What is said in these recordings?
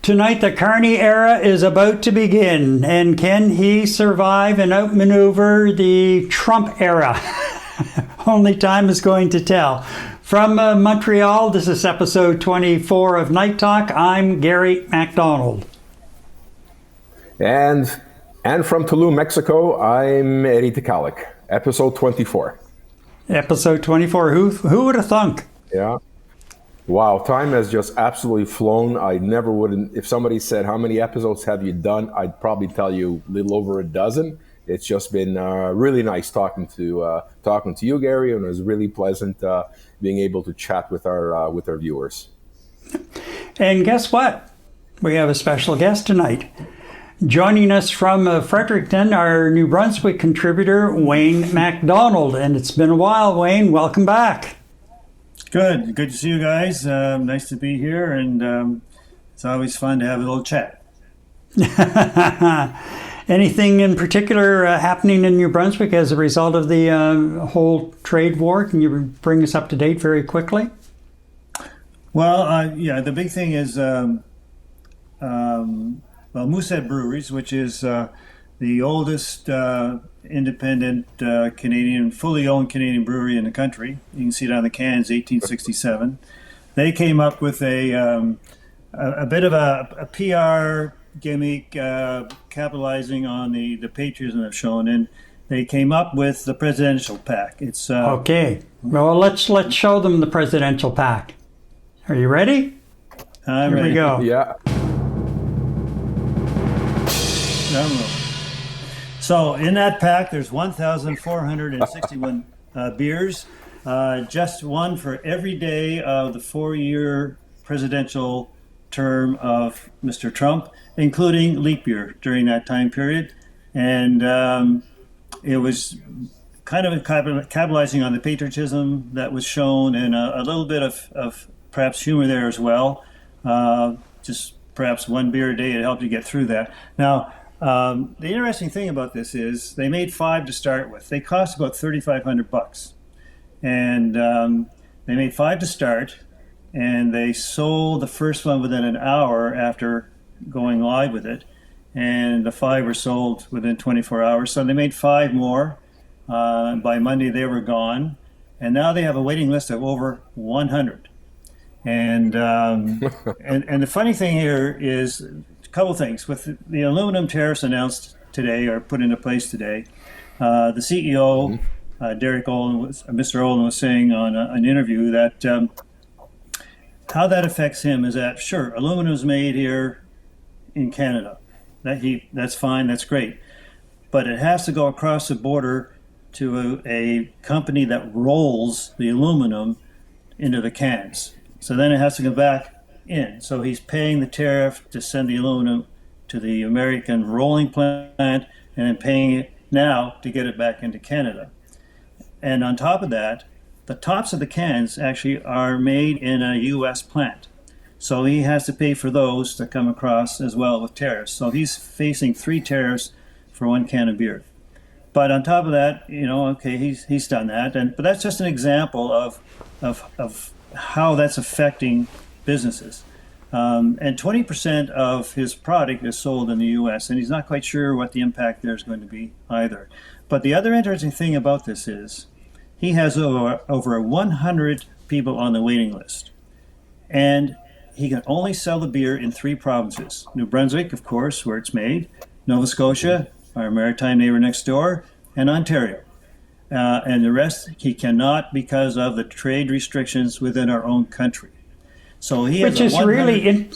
Tonight, the Carney era is about to begin, and can he survive and outmaneuver the Trump era? Only time is going to tell. From Montreal, this is episode 24 of Night Talk. I'm Gary MacDonald. And from Tulum, Mexico, I'm Eddie Tikalik. Episode 24. Episode 24. Who would have thunk? Yeah. Wow, time has just absolutely flown. I never would, if somebody said, how many episodes have you done? I'd probably tell you a little over a dozen. It's just been really nice talking to you, Gary, and it was really pleasant being able to chat with our viewers. And guess what? We have a special guest tonight. Joining us from Fredericton, our New Brunswick contributor, Wayne MacDonald. And it's been a while, Wayne. Welcome back. Good to see you guys. Nice to be here, and it's always fun to have a little chat. Anything in particular happening in New Brunswick as a result of the whole trade war? Can you bring us up to date very quickly? Well, the big thing is Moosehead Breweries, which is the oldest independent Canadian, fully owned Canadian brewery in the country. You can see it on the cans, 1867. They came up with a bit of a PR gimmick, capitalizing on the patriotism I've shown, and they came up with the presidential pack. It's okay. Well, let's show them the presidential pack. Are you ready? I'm ready. Here we go. Yeah. So in that pack, there's 1,461 beers, just one for every day of the 4-year presidential term of Mr. Trump, including leap year during that time period. And it was kind of capitalizing on the patriotism that was shown, and a little bit of perhaps humor there as well. Just perhaps one beer a day to help you get through that. Now, the interesting thing about this is they made 5 to start with. They cost about $3,500, and they made 5 to start, and they sold the first one within an hour after going live with it, and the 5 were sold within 24 hours. So they made 5 more. By Monday, they were gone, and now they have a waiting list of over 100. And and the funny thing here is, couple things. With the aluminum tariffs announced today, or put into place today, the CEO, Mr. Olin, was saying on an interview that how that affects him is that, sure, aluminum is made here in Canada. That's fine, that's great. But it has to go across the border to a company that rolls the aluminum into the cans. So then it has to go back in. So he's paying the tariff to send the aluminum to the American rolling plant, and then paying it now to get it back into Canada. And on top of that, the tops of the cans actually are made in a U.S. plant. So he has to pay for those to come across as well with tariffs. So he's facing 3 tariffs for 1 can of beer. But on top of that, okay, he's done that. But that's just an example of how that's affecting businesses. And 20% of his product is sold in the U.S., and he's not quite sure what the impact there is going to be either. But the other interesting thing about this is he has over 100 people on the waiting list, and he can only sell the beer in 3 provinces. New Brunswick, of course, where it's made, Nova Scotia, our maritime neighbor next door, and Ontario. And the rest he cannot because of the trade restrictions within our own country. So he has, which is really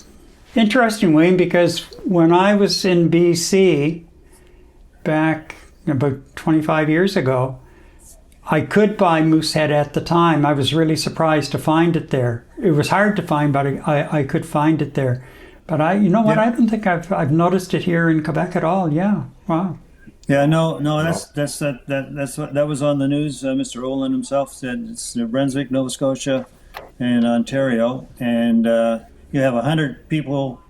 interesting, Wayne, because when I was in BC back about 25 years ago, I could buy Moosehead at the time. I was really surprised to find it there. It was hard to find, but I could find it there. But I don't think I've noticed it here in Quebec at all. Yeah, wow. Yeah, no, that was on the news. Mr. Olin himself said it's New Brunswick, Nova Scotia, and Ontario, and you have 100 people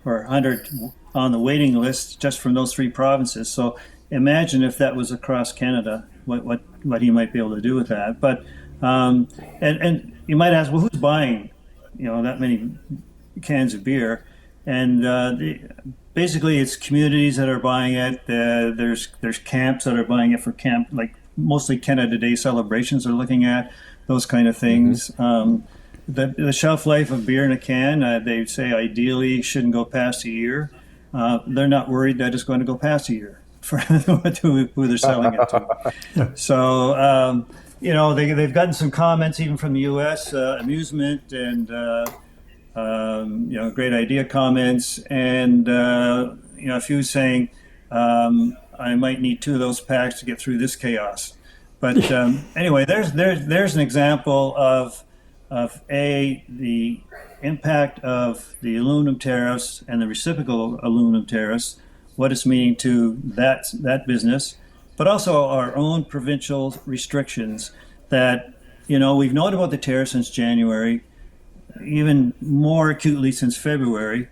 or 100 on the waiting list just from those 3 provinces. So imagine if that was across Canada, what he might be able to do with that. But and you might ask, well, who's buying that many cans of beer? and basically it's communities that are buying it. There's camps that are buying it for camp, like mostly Canada Day celebrations are looking at those kind of things. The shelf life of beer in a can, they say ideally shouldn't go past a year. They're not worried that it's going to go past a year for who they're selling it to. So, they've gotten some comments even from the U.S. Amusement and great idea comments, and a few saying I might need 2 of those packs to get through this chaos. But anyway, there's an example of the impact of the aluminum tariffs and the reciprocal aluminum tariffs, what it's meaning to that business, but also our own provincial restrictions that, we've known about the tariffs since January, even more acutely since February.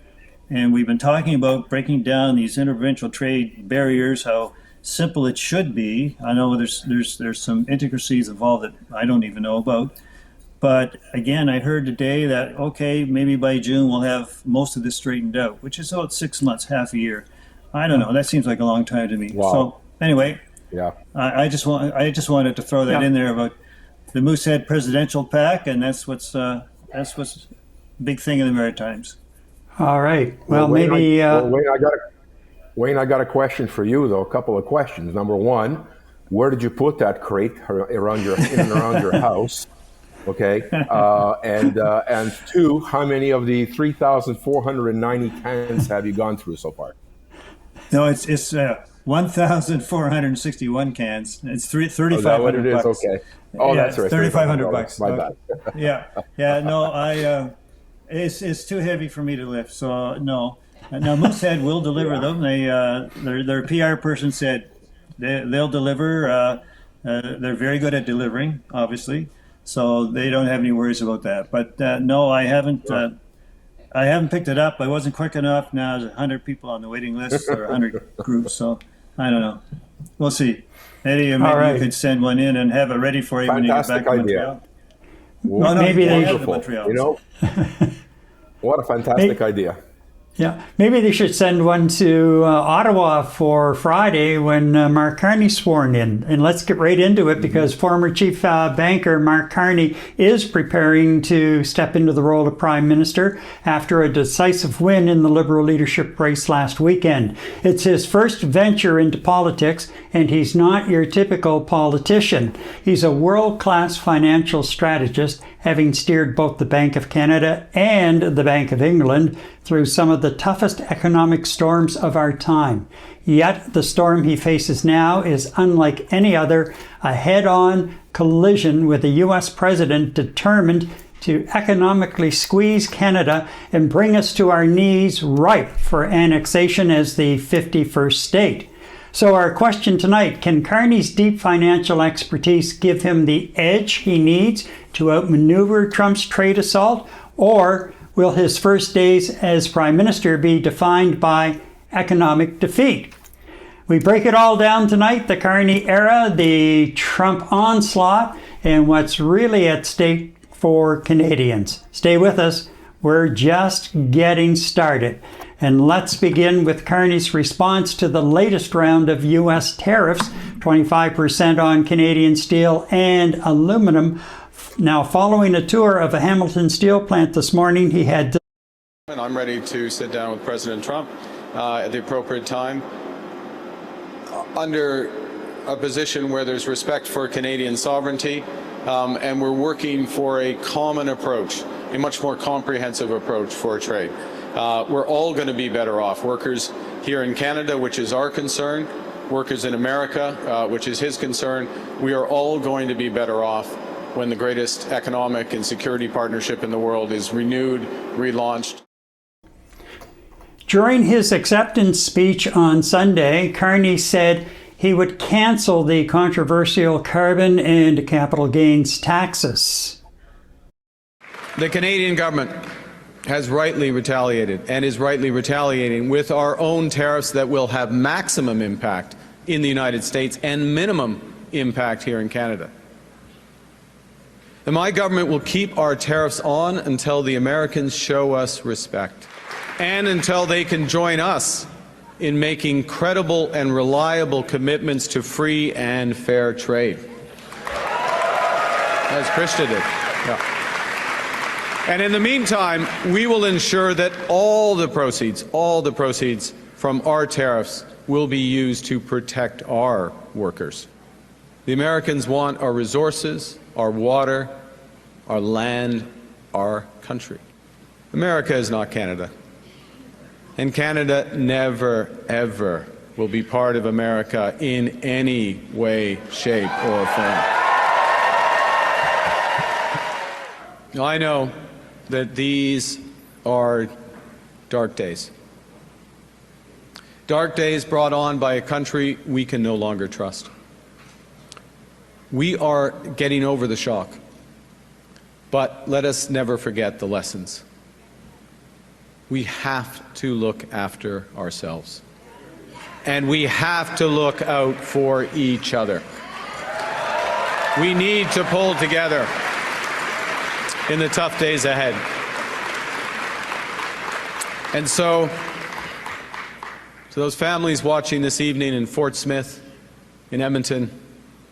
And we've been talking about breaking down these interprovincial trade barriers, how simple it should be. I know there's some intricacies involved that I don't even know about. But again, I heard today that, okay, maybe by June we'll have most of this straightened out, which is about 6 months, half a year. I don't know. That seems like a long time to me. Wow. So anyway, yeah, I just wanted to throw that in there about the Moosehead presidential pack, and that's what's big thing in the Maritimes. All right. Well, Wayne, maybe. Wayne, I got a question for you, though. A couple of questions. Number one, where did you put that crate around in and around your house? Okay. And 2, how many of the 3,490 cans have you gone through so far? No, it's 1,461 cans. It's $3,500. Is that what it is? Bucks. Okay. Oh, yeah, that's right. $3,500 bucks. My bad. yeah. No, it's too heavy for me to lift. So no. Now Moosehead will deliver them. Their PR person said they'll deliver. They're very good at delivering, obviously. So they don't have any worries about that. But no, I haven't. I haven't picked it up. I wasn't quick enough. Now there's 100 people on the waiting list, or 100 groups. So I don't know. We'll see. Maybe you could send one in and have it ready for you when you get back to Montreal. Well, no, maybe they have the Montreal. What a fantastic idea. Yeah, maybe they should send one to Ottawa for Friday when Mark Carney's sworn in. And let's get right into it, because former chief banker Mark Carney is preparing to step into the role of Prime Minister after a decisive win in the Liberal leadership race last weekend. It's his first venture into politics, and he's not your typical politician. He's a world-class financial strategist, having steered both the Bank of Canada and the Bank of England through some of the toughest economic storms of our time. Yet the storm he faces now is unlike any other, a head-on collision with a U.S. president determined to economically squeeze Canada and bring us to our knees ripe for annexation as the 51st state. So our question tonight, can Carney's deep financial expertise give him the edge he needs to outmaneuver Trump's trade assault, or will his first days as Prime Minister be defined by economic defeat? We break it all down tonight, the Carney era, the Trump onslaught, and what's really at stake for Canadians. Stay with us. We're just getting started. And let's begin with Carney's response to the latest round of U.S. tariffs, 25% on Canadian steel and aluminum. Now, following a tour of a Hamilton steel plant this morning, he had... And I'm ready to sit down with President Trump at the appropriate time under a position where there's respect for Canadian sovereignty, and we're working for a common approach, a much more comprehensive approach for trade. We're all going to be better off. Workers here in Canada, which is our concern, workers in America, which is his concern. We are all going to be better off when the greatest economic and security partnership in the world is renewed, relaunched. During his acceptance speech on Sunday, Carney said he would cancel the controversial carbon and capital gains taxes. The Canadian government has rightly retaliated and is rightly retaliating with our own tariffs that will have maximum impact in the United States and minimum impact here in Canada. And my government will keep our tariffs on until the Americans show us respect. and until they can join us in making credible and reliable commitments to free and fair trade. As Krista did. Yeah. And in the meantime, we will ensure that all the proceeds from our tariffs will be used to protect our workers. The Americans want our resources, our water, our land, our country. America is not Canada. And Canada never, ever will be part of America in any way, shape, or form. Now, I know that these are dark days. Dark days brought on by a country we can no longer trust. We are getting over the shock, but let us never forget the lessons. We have to look after ourselves, and we have to look out for each other. We need to pull together in the tough days ahead. And so, to those families watching this evening in Fort Smith, in Edmonton,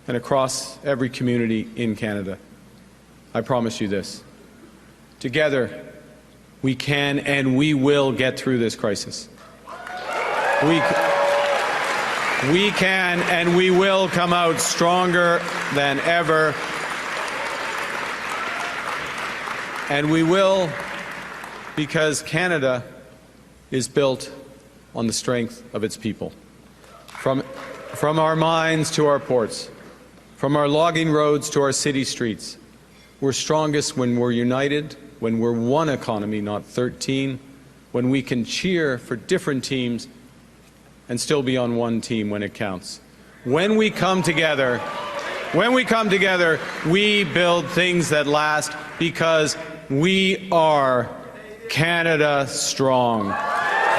and across every community in Canada, I promise you this. Together, we can and we will get through this crisis. We can and we will come out stronger than ever. And we will, because Canada is built on the strength of its people. From our mines to our ports, from our logging roads to our city streets, we're strongest when we're united, when we're one economy, not 13, when we can cheer for different teams and still be on one team when it counts. When we come together, we build things that last because we are Canada strong.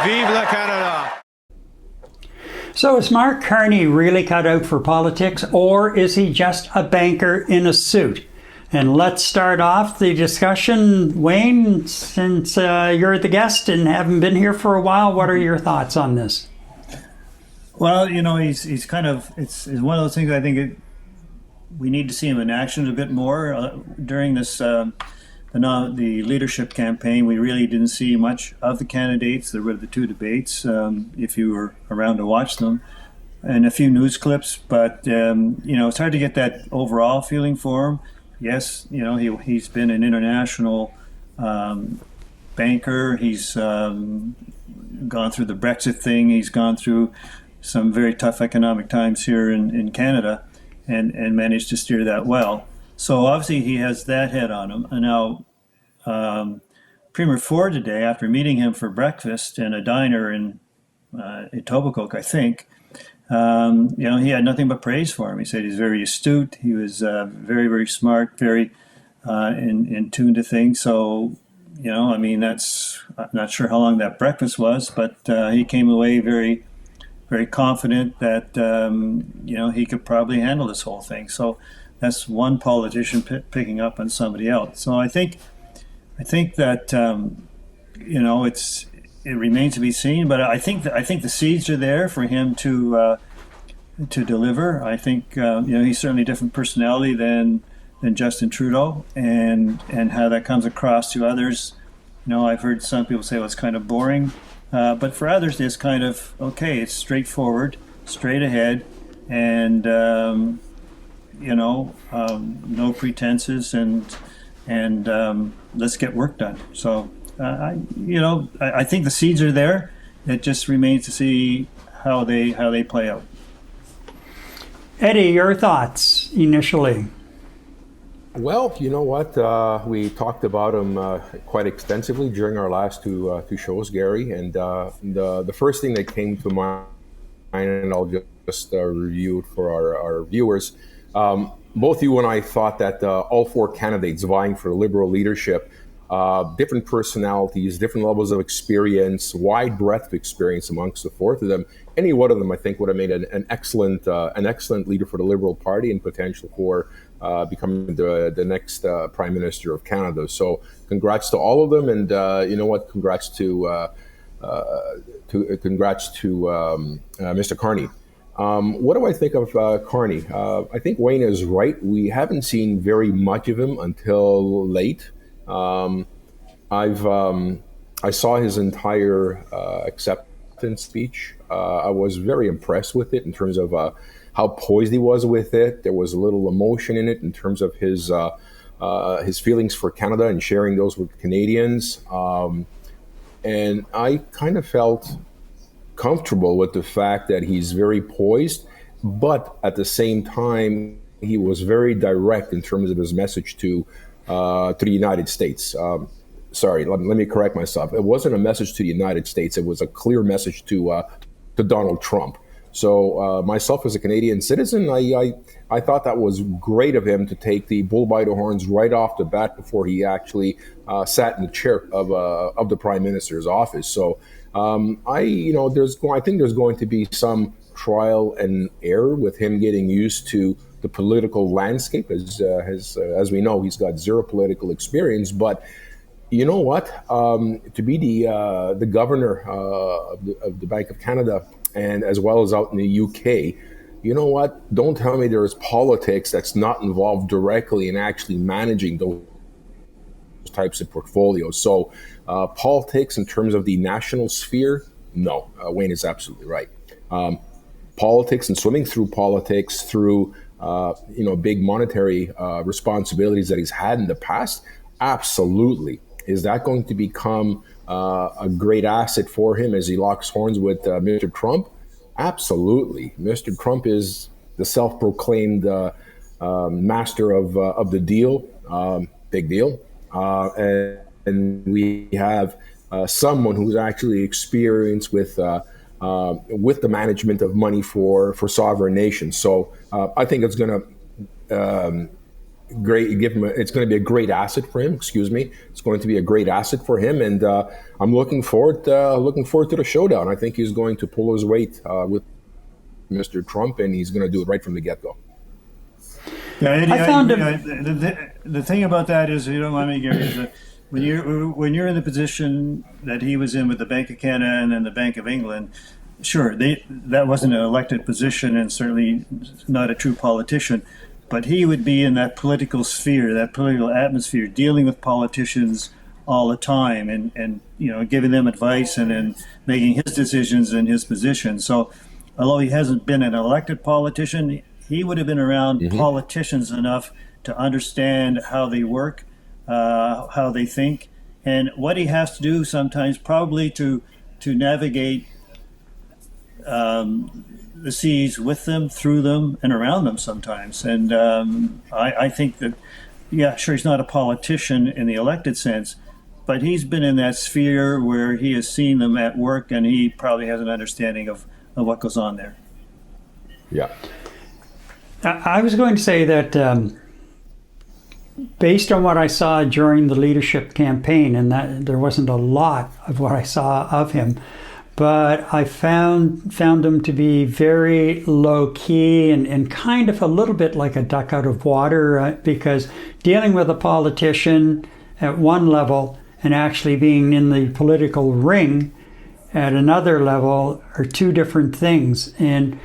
Vive la Canada! So is Mark Carney really cut out for politics, or is he just a banker in a suit? And let's start off the discussion. Wayne, since you're the guest and haven't been here for a while, what are your thoughts on this? Well, you know, he's kind of, it's one of those things I think we need to see him in action a bit more. During this, the leadership campaign, we really didn't see much of the candidates. There were the two debates, if you were around to watch them, and a few news clips, but, you know, it's hard to get that overall feeling for him. Yes, you know, he's been an international banker. He's gone through the Brexit thing. He's gone through some very tough economic times here in Canada and managed to steer that well. So obviously he has that head on him. And now Premier Ford today, after meeting him for breakfast in a diner in Etobicoke, I think, you know, he had nothing but praise for him. He said he's very astute. He was very, very smart, very in tune to things. So, you know, I mean, I'm not sure how long that breakfast was, but he came away very, very confident that, you know, he could probably handle this whole thing. So that's one politician picking up on somebody else. So I think that, you know, it remains to be seen, but I think the seeds are there for him to deliver. I think you know, he's certainly a different personality than Justin Trudeau, and how that comes across to others. You know, I've heard some people say, well, it's kind of boring, but for others, it's kind of okay. It's straightforward, straight ahead, and you know, no pretenses, and let's get work done. So. I think the seeds are there. It just remains to see how they play out. Eddie, your thoughts initially? Well, you know what? We talked about him quite extensively during our last two shows, Gary. And the first thing that came to mind, and I'll just review it for our viewers. Both you and I thought that all four candidates vying for Liberal leadership, different personalities, different levels of experience, wide breadth of experience amongst the fourth of them. Any one of them, I think, would have made an excellent leader for the Liberal Party and potential for becoming the next Prime Minister of Canada. So congrats to all of them. And you know what? Congrats to congrats to Mr. Carney. What do I think of Carney? I think Wayne is right. We haven't seen very much of him until late. I saw his entire acceptance speech. I was very impressed with it in terms of how poised he was with it. There was a little emotion in it in terms of his feelings for Canada and sharing those with Canadians. And I kind of felt comfortable with the fact that he's very poised, but at the same time, he was very direct in terms of his message to the United States. Sorry, let me correct myself. It wasn't a message to the United States. It was a clear message to Donald Trump. So myself as a Canadian citizen, I thought that was great of him to take the bull by the horns right off the bat before he actually sat in the chair of the Prime Minister's office. So I think there's going to be some trial and error with him getting used to the political landscape. As we know, he's got zero political experience, but you know what? To be the governor of the Bank of Canada, and as well as out in the UK, you know what? Don't tell me there's politics that's not involved directly in actually managing those types of portfolios. So politics in terms of the national sphere, no. Wayne is absolutely right. Politics and swimming through politics through big monetary responsibilities that he's had in the past, absolutely. Is that going to become a great asset for him as he locks horns with Mr. Trump? Absolutely. Mr. Trump is the self-proclaimed master of the deal, big deal. And we have someone who's actually experienced with the management of money for sovereign nations. So I think it's going to it's going to be a great asset for him. Excuse me. It's going to be a great asset for him, and I'm looking forward to the showdown. I think he's going to pull his weight with Mr. Trump, and he's going to do it right from the get-go. Yeah, Eddie, I found the thing about that is, if you don't mind me, Gary, is that when you're in the position that he was in with the Bank of Canada and then the Bank of England, sure, that wasn't an elected position and certainly not a true politician. But he would be in that political sphere, that political atmosphere, dealing with politicians all the time, and giving them advice and then making his decisions in his position. So, although he hasn't been an elected politician, he would have been around politicians enough to understand how they work, how they think, and what he has to do sometimes, probably to navigate the seas with them, through them, and around them sometimes. And I think that, yeah, sure, he's not a politician in the elected sense, but he's been in that sphere where he has seen them at work, and he probably has an understanding of what goes on there. Yeah. I was going to say that based on what I saw during the leadership campaign, and that there wasn't a lot of what I saw of him, but I found him to be very low key and kind of a little bit like a duck out of water, because dealing with a politician at one level and actually being in the political ring at another level are two different things. And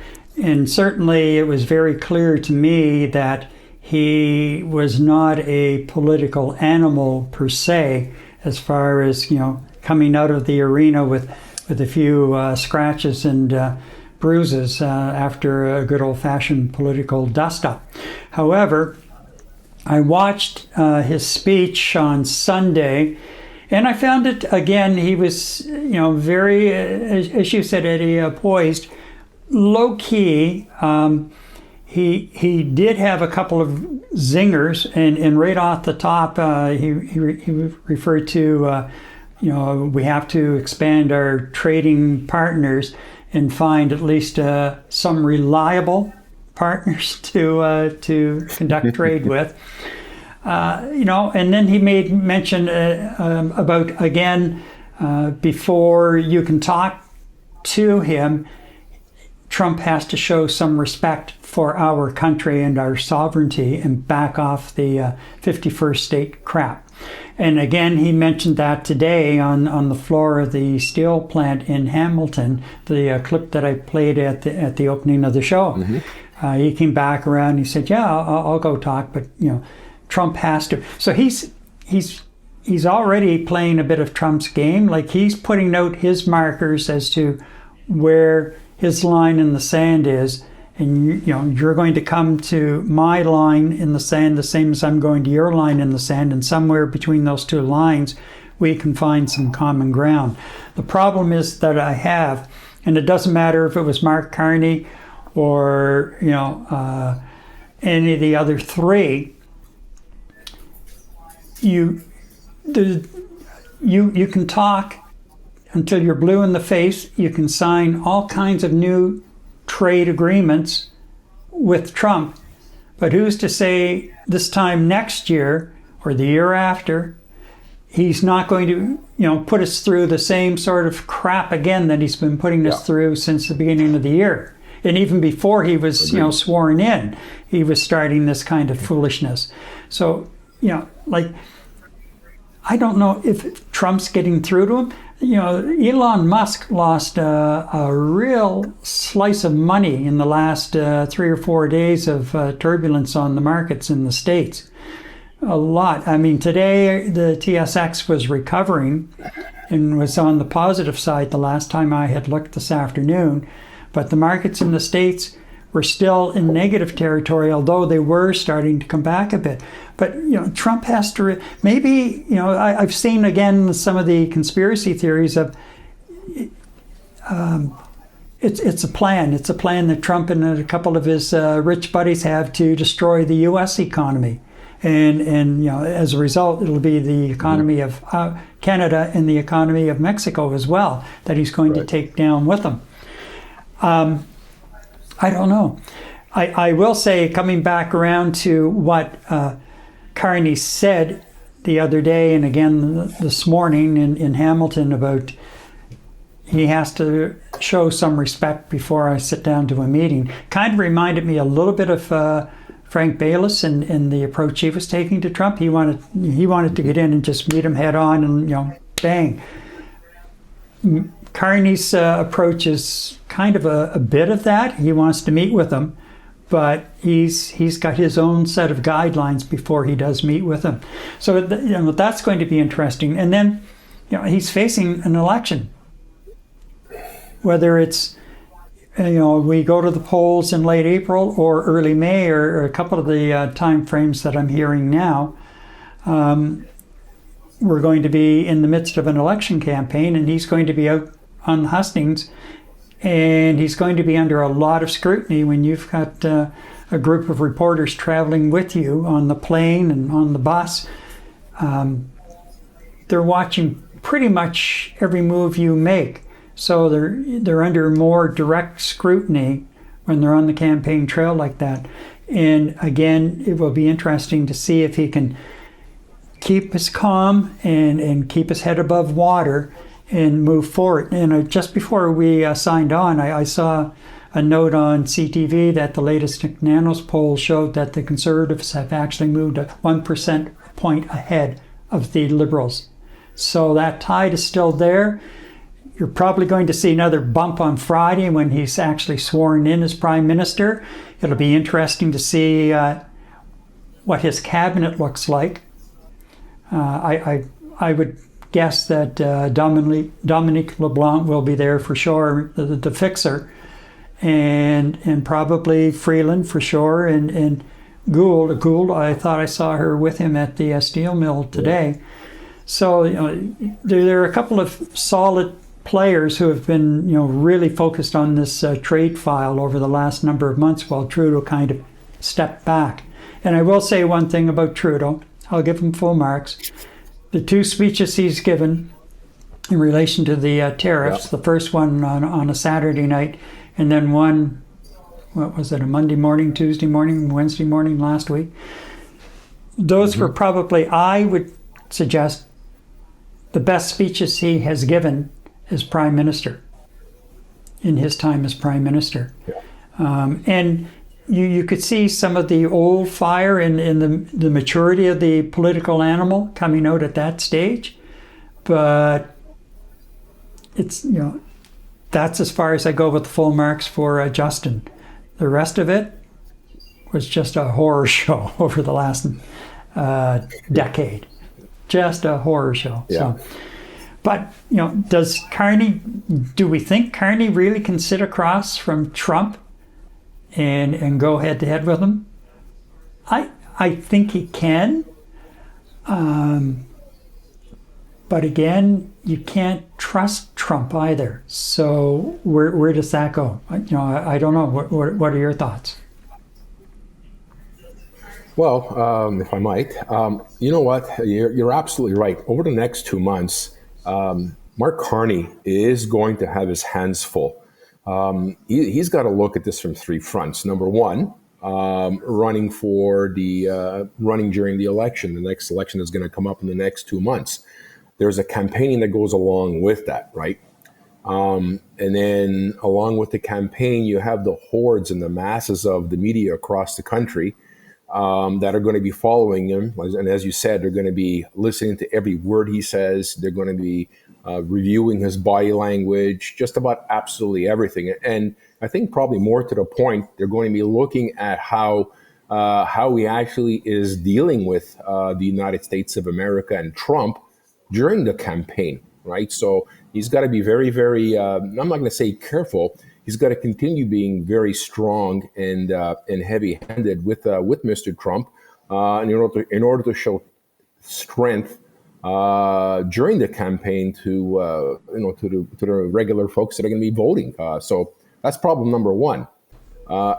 certainly it was very clear to me that he was not a political animal per se, as far as, coming out of the arena with a few scratches and bruises after a good old-fashioned political dust-up. However, I watched his speech on Sunday, and I found it, again, he was, very, as you said, Eddie, poised, low-key. He did have a couple of zingers, and right off the top, he referred to we have to expand our trading partners and find at least some reliable partners to conduct trade with. And then he made mention about, again, before you can talk to him, Trump has to show some respect for our country and our sovereignty and back off the 51st state crap. And again, he mentioned that today on the floor of the steel plant in Hamilton, the clip that I played at the opening of the show. He came back around and he said, yeah, I'll go talk, but Trump has to. So he's already playing a bit of Trump's game. Like, he's putting out his markers as to where his line in the sand is. And you're going to come to my line in the sand the same as I'm going to your line in the sand, and somewhere between those two lines we can find some common ground. The problem is that I have, and it doesn't matter if it was Mark Carney or any of the other three, you can talk until you're blue in the face. You can sign all kinds of new trade agreements with Trump, but who's to say this time next year or the year after he's not going to put us through the same sort of crap again that he's been putting us through since the beginning of the year. And even before he was sworn in, he was starting this kind of foolishness. So I don't know if Trump's getting through to him. Elon Musk lost a real slice of money in the last 3 or 4 days of turbulence on the markets in the States. A lot. I mean, today the TSX was recovering and was on the positive side the last time I had looked this afternoon. But the markets in the States were still in negative territory, although they were starting to come back a bit. But Trump has to maybe I've seen again some of the conspiracy theories of it's a plan. It's a plan that Trump and a couple of his rich buddies have to destroy the U.S. economy, and as a result, it'll be the economy of Canada and the economy of Mexico as well that he's going to take down with him. I don't know. I will say, coming back around to what Carney said the other day and again this morning in Hamilton about he has to show some respect before I sit down to a meeting, kind of reminded me a little bit of Frank Bayless and the approach he was taking to Trump. He wanted to get in and just meet him head on and bang. Carney's approach is kind of a bit of that. He wants to meet with him, but he's got his own set of guidelines before he does meet with him. So that's going to be interesting. And then he's facing an election. Whether it's we go to the polls in late April or early May or a couple of the time frames that I'm hearing now, we're going to be in the midst of an election campaign, and he's going to be out on the hustings, and he's going to be under a lot of scrutiny when you've got a group of reporters traveling with you on the plane and on the bus. They're watching pretty much every move you make, so they're under more direct scrutiny when they're on the campaign trail like that. And again, it will be interesting to see if he can keep his calm and keep his head above water and move forward. And just before we signed on, I saw a note on CTV that the latest Nanos poll showed that the Conservatives have actually moved a 1% point ahead of the Liberals. So that tide is still there. You're probably going to see another bump on Friday when he's actually sworn in as Prime Minister. It'll be interesting to see what his cabinet looks like. I would guess that Dominique LeBlanc will be there for sure, the fixer, and probably Freeland for sure, and Gould. I thought I saw her with him at the steel mill today. So there are a couple of solid players who have been really focused on this trade file over the last number of months, while Trudeau kind of stepped back. And I will say one thing about Trudeau. I'll give him full marks. The two speeches he's given in relation to the tariffs, the first one on a Saturday night, and then one, what was it, a Monday morning, Tuesday morning, Wednesday morning last week. Those were probably, I would suggest, the best speeches he has given as Prime Minister, in his time as Prime Minister. And you could see some of the old fire in the maturity of the political animal coming out at that stage. But it's, that's as far as I go with the full marks for Justin. The rest of it was just a horror show over the last decade. Just a horror show. Yeah. So, but, do we think Carney really can sit across from Trump and go head to head with him? I think he can. But again, you can't trust Trump either. So where does that go? I don't know. What are your thoughts? Well, if I might, you know what? You're absolutely right. Over the next 2 months, Mark Carney is going to have his hands full. He's got to look at this from three fronts. Number one, running during the election. The next election is going to come up in the next 2 months. There's a campaigning that goes along with that, right? And then along with the campaign, you have the hordes and the masses of the media across the country that are going to be following him. And as you said, they're going to be listening to every word he says. They're going to be reviewing his body language, just about absolutely everything. And I think probably more to the point, they're going to be looking at how he actually is dealing with the United States of America and Trump during the campaign, right? So he's got to be very, very, I'm not going to say careful. He's got to continue being very strong and heavy-handed with Mr. Trump in order to show strength during the campaign to the regular folks that are going to be voting. So that's problem number one.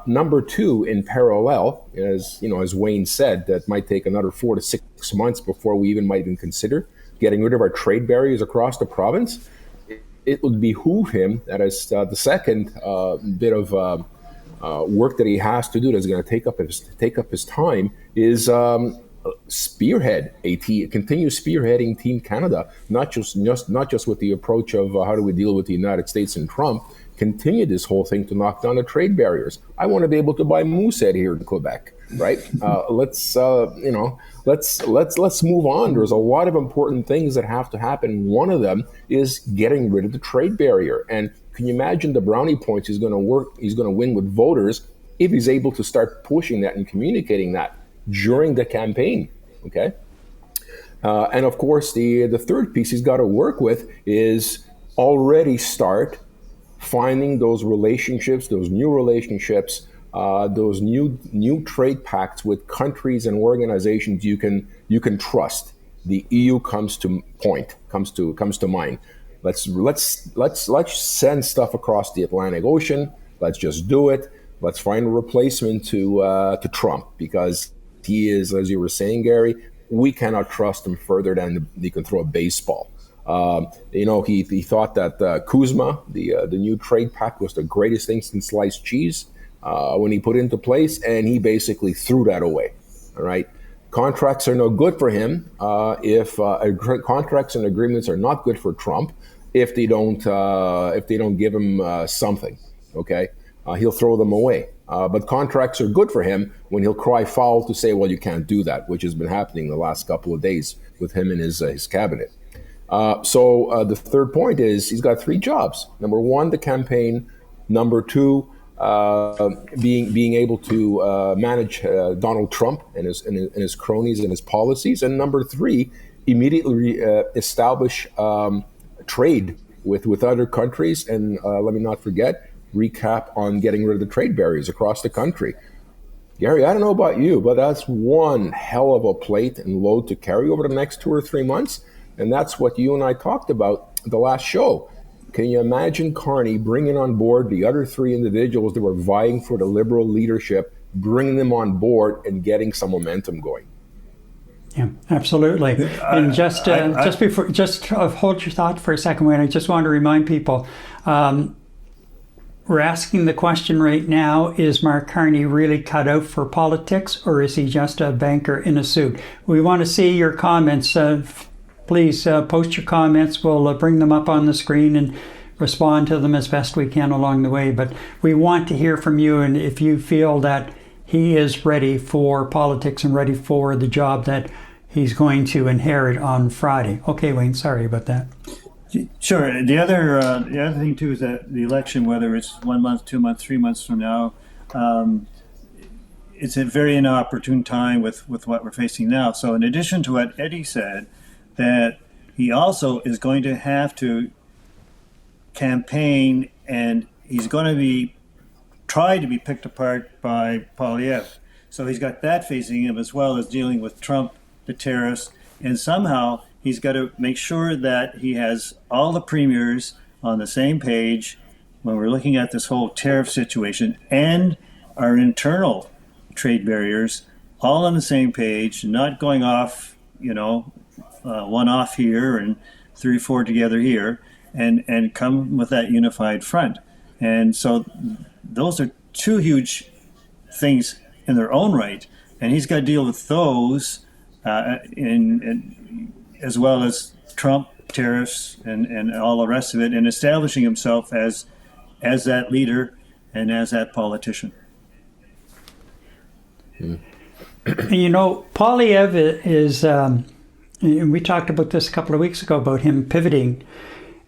Number two, in parallel, as Wayne said, that might take another 4 to 6 months before we might even consider getting rid of our trade barriers across the province. It would behoove him, that is the second bit of work that he has to do that's going to take up his time, is continue spearheading Team Canada, not just with the approach of how do we deal with the United States and Trump. Continue this whole thing to knock down the trade barriers. I want to be able to buy moosehead here in Quebec, right? Let's move on. There's a lot of important things that have to happen. One of them is getting rid of the trade barrier. And can you imagine the brownie points he's going to win with voters if he's able to start pushing that and communicating that during the campaign? Okay. And of course, the third piece he's got to work with is already start finding those relationships, those new trade pacts with countries and organizations you can trust. The EU comes to mind. Let's send stuff across the Atlantic Ocean. Let's just do it. Let's find a replacement to Trump, because he is, as you were saying, Gary, we cannot trust him further than he can throw a baseball. He thought that Kuzma, the new trade pact, was the greatest thing since sliced cheese when he put it into place, and he basically threw that away. All right, contracts are no good for him if contracts and agreements are not good for Trump if they don't give him something. Okay, he'll throw them away. But contracts are good for him when he'll cry foul to say, well, you can't do that, which has been happening the last couple of days with him and his cabinet. So the third point is he's got three jobs. Number one, the campaign. Number two, being able to manage Donald Trump and his cronies and his policies. And number three, immediately establish trade with other countries. And let me not forget, recap on getting rid of the trade barriers across the country. Gary, I don't know about you, but that's one hell of a plate and load to carry over the next 2 or 3 months. And that's what you and I talked about the last show. Can you imagine Carney bringing on board the other three individuals that were vying for the Liberal leadership, bringing them on board and getting some momentum going? Yeah, absolutely. And just hold your thought for a second, Wayne. I just want to remind people, we're asking the question right now, is Mark Carney really cut out for politics, or is he just a banker in a suit? We want to see your comments. Please post your comments. We'll bring them up on the screen and respond to them as best we can along the way. But we want to hear from you, and if you feel that he is ready for politics and ready for the job that he's going to inherit on Friday. Okay, Wayne, sorry about that. Sure. The other thing too is that the election, whether it's 1 month, 2 months, 3 months from now, it's a very inopportune time with what we're facing now. So in addition to what Eddie said, that he also is going to have to campaign, and he's going to try to be picked apart by Poilievre. So he's got that facing him, as well as dealing with Trump, the tariffs, and somehow he's got to make sure that he has all the premiers on the same page when we're looking at this whole tariff situation and our internal trade barriers, all on the same page, not going off, one off here and 3 or 4 together here, and come with that unified front. And so those are 2 huge things in their own right, and he's got to deal with those as well as Trump, tariffs, and all the rest of it, and establishing himself as that leader and as that politician. Poilievre is, and we talked about this a couple of weeks ago about him pivoting,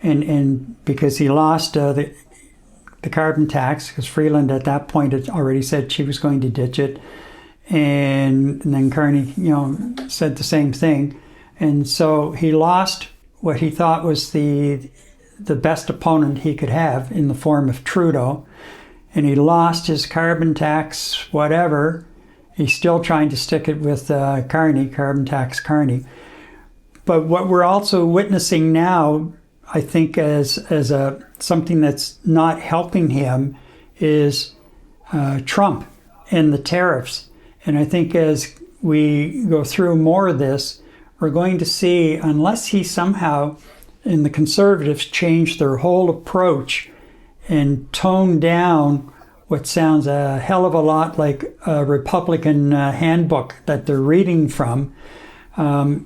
and because he lost the carbon tax, because Freeland at that point had already said she was going to ditch it, and then Carney, said the same thing, and so he lost what he thought was the best opponent he could have in the form of Trudeau, and he lost his carbon tax, whatever. He's still trying to stick it with Carney, carbon tax Carney. But what we're also witnessing now, I think, as something that's not helping him, is Trump and the tariffs. And I think as we go through more of this, we're going to see, unless he somehow, and the Conservatives, change their whole approach and tone down what sounds a hell of a lot like a Republican handbook that they're reading from, the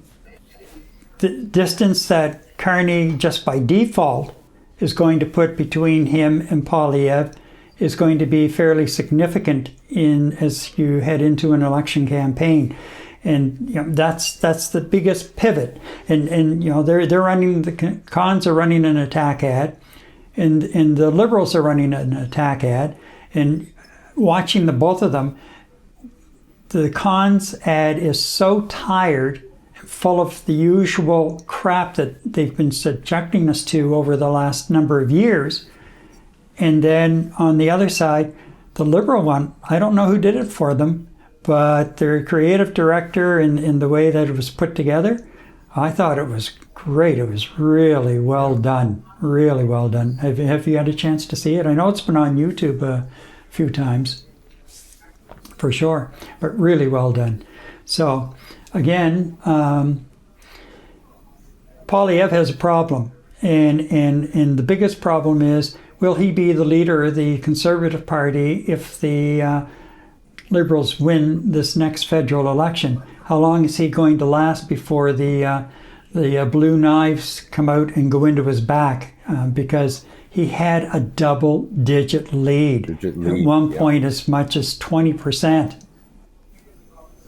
distance that Carney, just by default, is going to put between him and Poilievre is going to be fairly significant as you head into an election campaign. And that's the biggest pivot. And they're running, the cons are running an attack ad, and the Liberals are running an attack ad. And watching the both of them, the cons ad is so tired, full of the usual crap that they've been subjecting us to over the last number of years. And then on the other side, the Liberal one, I don't know who did it for them, but their creative director and the way that it was put together, I thought it was great. It was really well done. Really well done. Have you had a chance to see it? I know it's been on YouTube a few times, for sure, but really well done. So, again, Poilievre has a problem, and the biggest problem is, will he be the leader of the Conservative Party if the Liberals win this next federal election? How long is he going to last before the blue knives come out and go into his back? Because he had a double-digit lead. At one point, as much as 20%.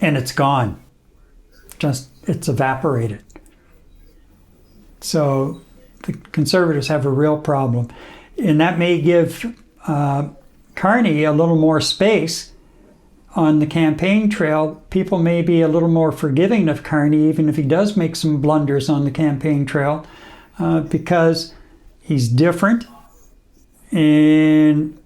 And it's gone. It's evaporated. So the Conservatives have a real problem. And that may give Carney a little more space on the campaign trail. People may be a little more forgiving of Carney, even if he does make some blunders on the campaign trail, because he's different and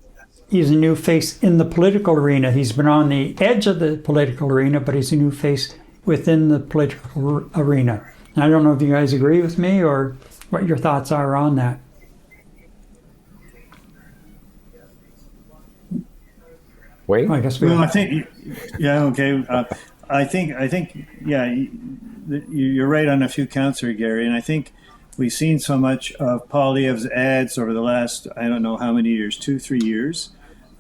he's a new face in the political arena. He's been on the edge of the political arena, but he's a new face within the political arena. I don't know if you guys agree with me or what your thoughts are on that. Wait. I think, okay. I think, you're right on a few counts here, Gary. And I think we've seen so much of Poilievre's ads over the last, I don't know how many years, 2-3 years.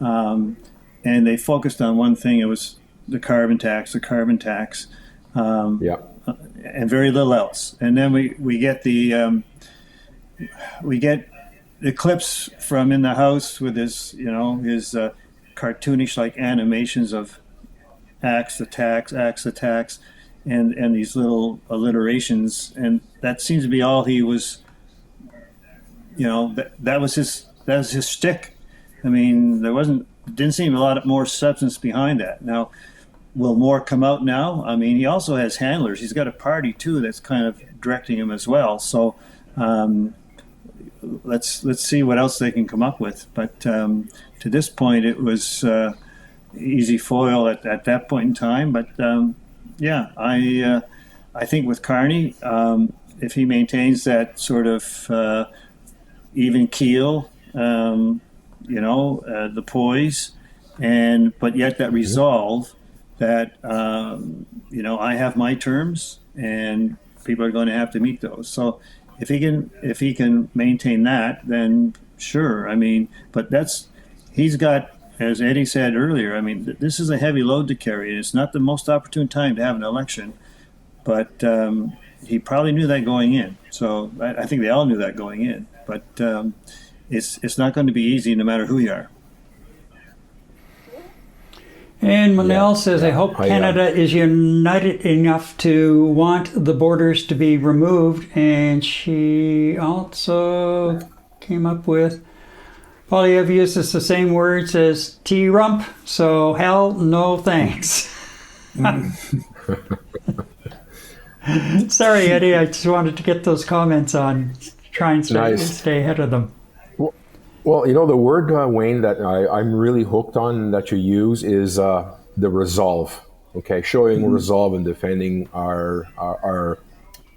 And they focused on one thing. It was the carbon tax. And very little else. And then we get the clips from in the House with his cartoonish like animations of axe attacks, and these little alliterations, and that seems to be all he was. That was his shtick. I mean, didn't seem a lot more substance behind that. Now, will more come out now? I mean, he also has handlers. He's got a party too that's kind of directing him as well. So let's see what else they can come up with. But to this point, it was easy foil at that point in time. But I think with Carney, if he maintains that sort of even keel, the poise, but yet that resolve that I have my terms and people are going to have to meet those. So if he can maintain that, then sure. I mean, but he's got, as Eddie said earlier, I mean, this is a heavy load to carry. It's not the most opportune time to have an election, but he probably knew that going in. So I think they all knew that going in. But it's not going to be easy no matter who you are. And Manel says, I hope Canada is united enough to want the borders to be removed. And she also came up with, Polyev uses the same words as T-rump, so hell no thanks. Sorry, Eddie, I just wanted to get those comments on, try and stay ahead of them. Well, the word, Wayne, that I'm really hooked on that you use is the resolve. Okay, showing resolve in defending our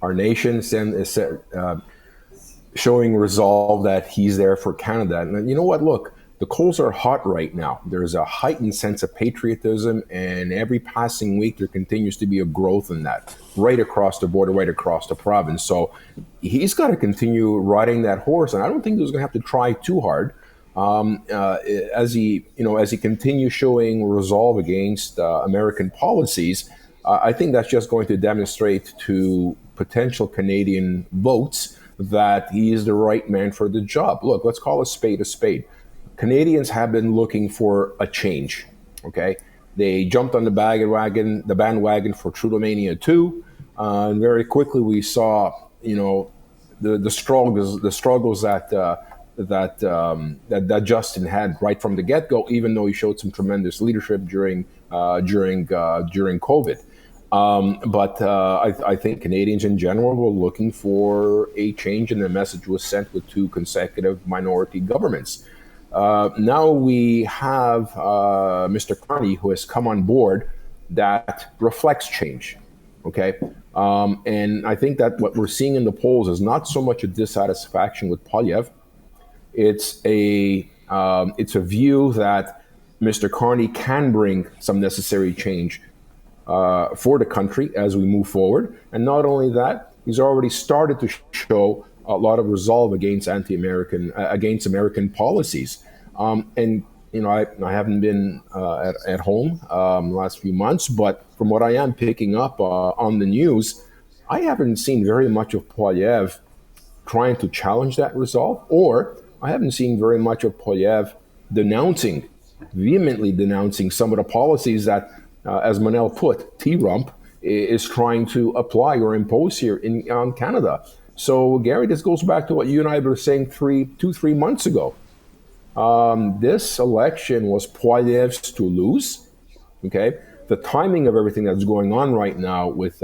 nation, and showing resolve that he's there for Canada. And you know what? Look, the coals are hot right now. There's a heightened sense of patriotism, and every passing week there continues to be a growth in that, right across the border, right across the province. So he's got to continue riding that horse, and I don't think he's going to have to try too hard as he continues showing resolve against American policies. I think that's just going to demonstrate to potential Canadian votes that he is the right man for the job. Look, let's call a spade a spade. Canadians have been looking for a change, okay? They jumped on the bandwagon for Trudeau-mania 2, and very quickly we saw, the struggles that Justin had right from the get-go, even though he showed some tremendous leadership during COVID. But I think Canadians in general were looking for a change, and the message was sent with 2 consecutive minority governments. Now we have Mr. Carney, who has come on board that reflects change. Okay. And I think that what we're seeing in the polls is not so much a dissatisfaction with Polyev. It's a view that Mr. Carney can bring some necessary change for the country as we move forward. And not only that, he's already started to show a lot of resolve against American policies. And I haven't been at home the last few months, but from what I am picking up on the news, I haven't seen very much of Polyev trying to challenge that resolve, or I haven't seen very much of Polyev vehemently denouncing some of the policies that, as Manel put, T-rump is trying to apply or impose here on Canada. So, Gary, this goes back to what you and I were saying 3 months ago. This election was Poilievre's to lose. Okay, the timing of everything that's going on right now with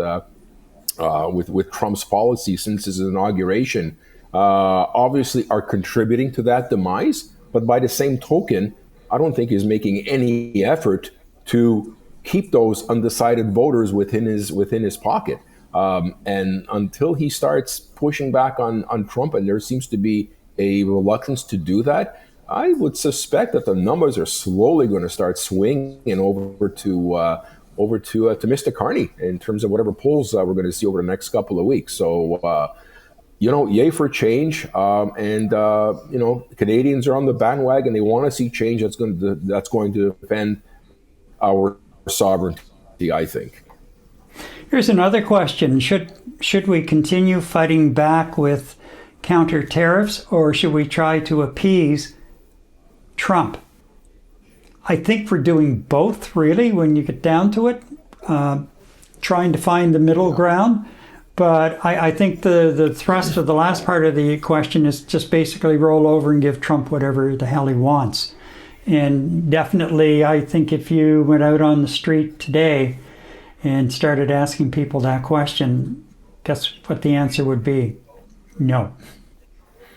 Trump's policy since his inauguration obviously are contributing to that demise. But by the same token, I don't think he's making any effort to keep those undecided voters within his pocket. And until he starts pushing back on Trump, and there seems to be a reluctance to do that, I would suspect that the numbers are slowly going to start swinging over to Mr. Carney in terms of whatever polls we're going to see over the next couple of weeks. So, yay for change, and Canadians are on the bandwagon. They want to see change that's going to defend our sovereignty, I think. Here's another question: Should we continue fighting back with counter tariffs, or should we try to appease Trump? I think we're doing both, really, when you get down to it, trying to find the middle ground. But I think the thrust of the last part of the question is just basically roll over and give Trump whatever the hell he wants. And definitely, I think if you went out on the street today and started asking people that question, guess what the answer would be? No.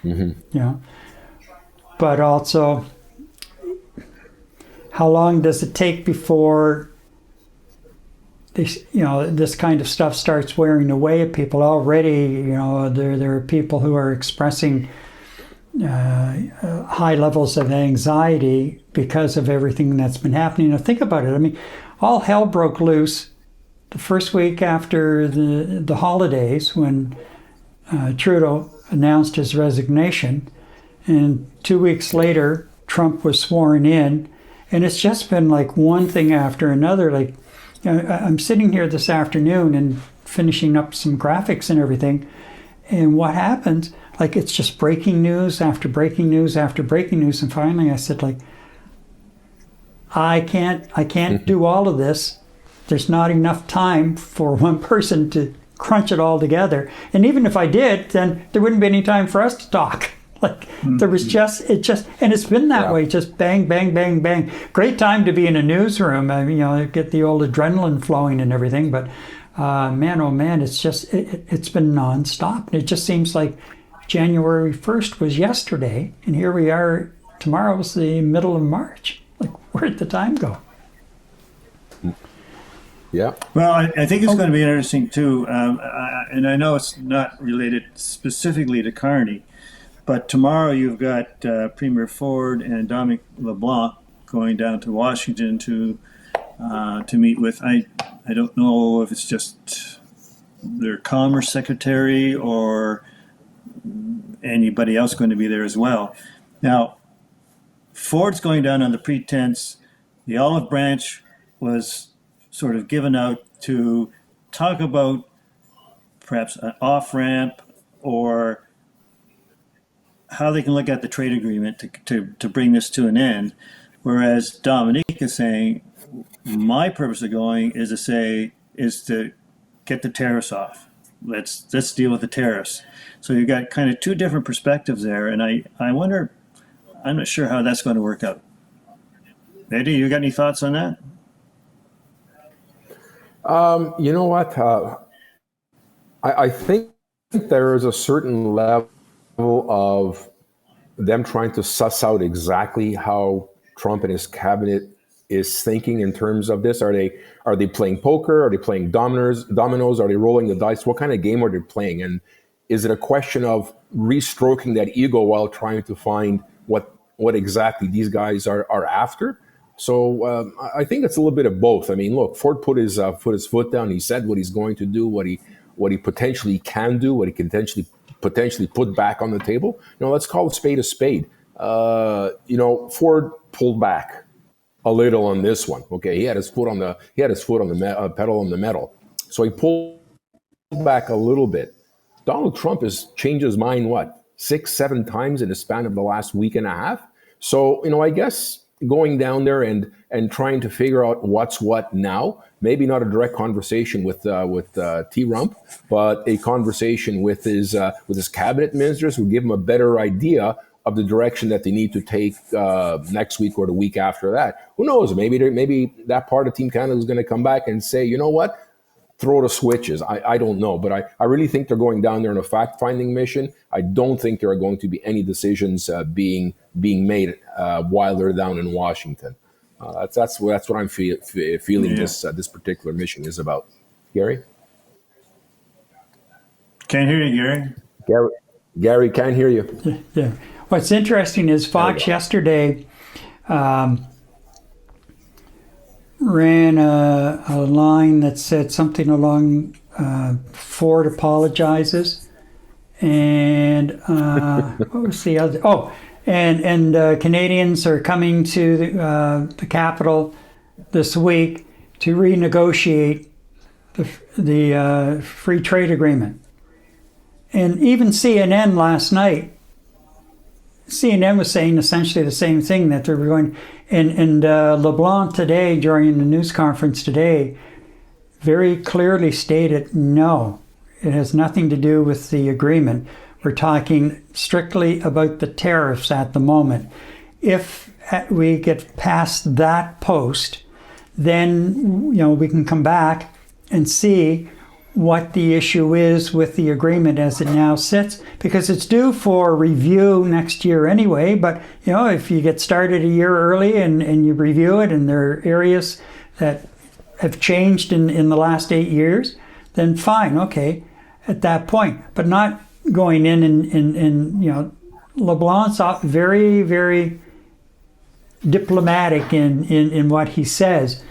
Mm-hmm. Yeah. But also, how long does it take before this kind of stuff starts wearing away at people? Already, there are people who are expressing high levels of anxiety because of everything that's been happening. Now, think about it. I mean, all hell broke loose the first week after the holidays when Trudeau announced his resignation, and 2 weeks later, Trump was sworn in, and it's just been like one thing after another. Like, I'm sitting here this afternoon and finishing up some graphics and everything, and what happens? Like, it's just breaking news after breaking news after breaking news, and finally I said, like, I can't do all of this. There's not enough time for one person to crunch it all together. And even if I did, then there wouldn't be any time for us to talk. Like, there was and it's been that way, just bang, bang, bang, bang. Great time to be in a newsroom. I mean, get the old adrenaline flowing and everything. But man, oh man, it's been nonstop. It just seems like January 1st was yesterday, and here we are. Tomorrow's the middle of March. Like, where'd the time go? Yeah. Well, I think it's going to be interesting too, and I know it's not related specifically to Carney, but tomorrow you've got Premier Ford and Dominic LeBlanc going down to Washington to meet with. I don't know if it's just their Commerce Secretary or anybody else going to be there as well. Now, Ford's going down on the pretense the olive branch was sort of given out to talk about perhaps an off-ramp or how they can look at the trade agreement to bring this to an end. Whereas Dominique is saying, my purpose of going is to get the tariffs off. Let's deal with the tariffs. So you've got kind of two different perspectives there, and I wonder, I'm not sure how that's going to work out. Eddie, you got any thoughts on that? You know what? I think there is a certain level of them trying to suss out exactly how Trump and his cabinet is thinking in terms of this. Are they playing poker? Are they playing dominoes? Are they rolling the dice? What kind of game are they playing? And is it a question of restroking that ego while trying to find what exactly these guys are after? So I think it's a little bit of both. I mean, look, Ford put his foot down. He said what he's going to do, what he potentially can do, what he can potentially put back on the table. Let's call a spade a spade. Ford pulled back a little on this one. Okay, he had his foot on the pedal on the metal, so he pulled back a little bit. Donald Trump has changed his mind 6-7 times in the span of the last week and a half. So I guess going down there and trying to figure out what's what now. Maybe not a direct conversation with T-Rump, but a conversation with his cabinet ministers who give him a better idea of the direction that they need to take next week or the week after that. Who knows? Maybe that part of Team Canada is going to come back and say, you know what? Throw the switches. I don't know, but I really think they're going down there on a fact-finding mission. I don't think there are going to be any decisions being made while they're down in Washington. That's what I'm feeling. Yeah. This particular mission is about. Gary? Can't hear you, Gary. Gary, can't hear you. Yeah. What's interesting is Fox yesterday ran a line that said something along Ford apologizes, and what was the other? Oh, and Canadians are coming to the capital this week to renegotiate the free trade agreement. And even CNN last night, CNN was saying essentially the same thing, that they were going, and LeBlanc today, during the news conference today, very clearly stated, no, it has nothing to do with the agreement. We're talking strictly about the tariffs at the moment. If we get past that post, then we can come back and see what the issue is with the agreement as it now sits, because it's due for review next year anyway. But if you get started a year early and you review it, and there are areas that have changed in the last 8 years, then fine, okay, at that point. But not going in and LeBlanc's very, very diplomatic in what he says.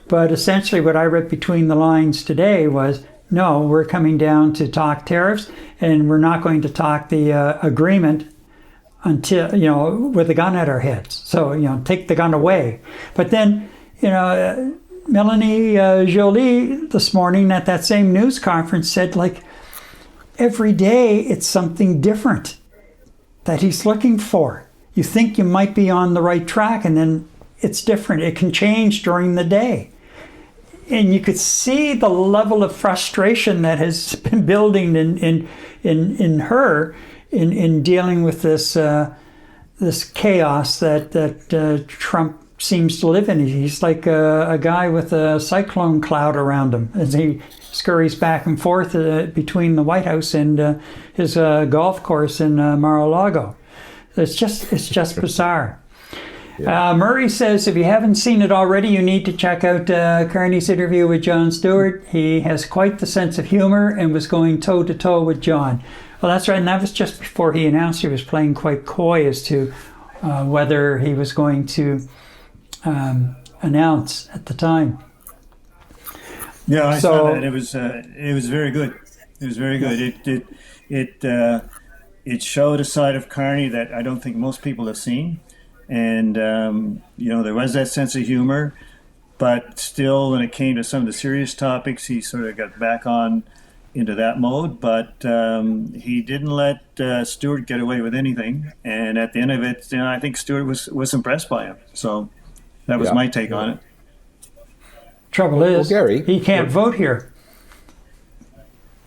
But essentially what I read between the lines today was, no, we're coming down to talk tariffs, and we're not going to talk the agreement until, with a gun at our heads. So, take the gun away. But then, Melanie Joly this morning at that same news conference said, like, every day it's something different that he's looking for. You think you might be on the right track, and then it's different. It can change during the day. And you could see the level of frustration that has been building in her in dealing with this chaos that Trump seems to live in. He's like a guy with a cyclone cloud around him as he scurries back and forth between the White House and his golf course in Mar-a-Lago. It's just bizarre. Yeah. Murray says, if you haven't seen it already, you need to check out Carney's interview with Jon Stewart. He has quite the sense of humor and was going toe-to-toe with John. Well, that's right, and that was just before he announced he was playing quite coy as to whether he was going to announce at the time. Yeah, I saw that. It was very good. It was very good. It showed a side of Carney that I don't think most people have seen. And, there was that sense of humor, but still when it came to some of the serious topics, he sort of got back on into that mode. But he didn't let Stewart get away with anything. And at the end of it, I think Stewart was impressed by him. So that was my take on it. Trouble is, Gary, he can't vote here.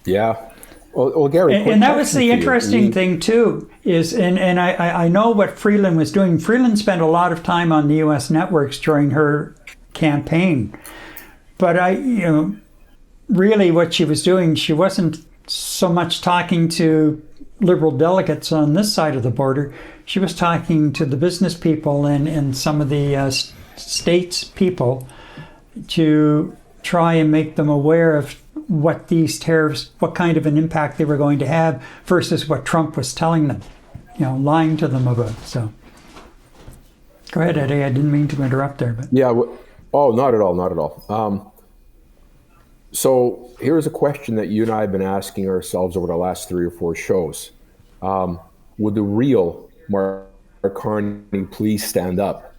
Yeah. Well, Gary, and that was the interesting thing too. And I know what Freeland was doing. Freeland spent a lot of time on the U.S. networks during her campaign, but really what she was doing, she wasn't so much talking to Liberal delegates on this side of the border. She was talking to the business people and some of the states people to try and make them aware of what these tariffs, what kind of an impact they were going to have versus what Trump was telling them, lying to them about. So go ahead, Eddie. I didn't mean to interrupt there. But yeah. Not at all. So here's a question that you and I have been asking ourselves over the last 3 or 4 shows. Would the real Mark Carney please stand up?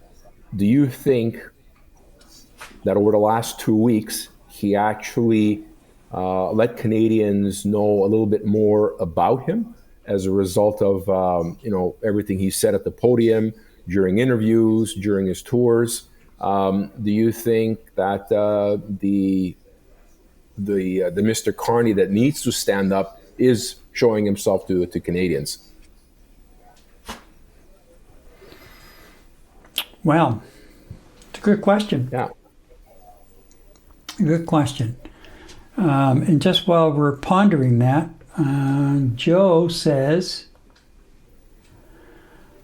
Do you think that over the last 2 weeks, he actually let Canadians know a little bit more about him as a result of everything he said at the podium, during interviews, during his tours? Do you think that the Mr. Carney that needs to stand up is showing himself to Canadians? Well, it's a good question. Yeah. Good question. And just while we're pondering that, Joe says,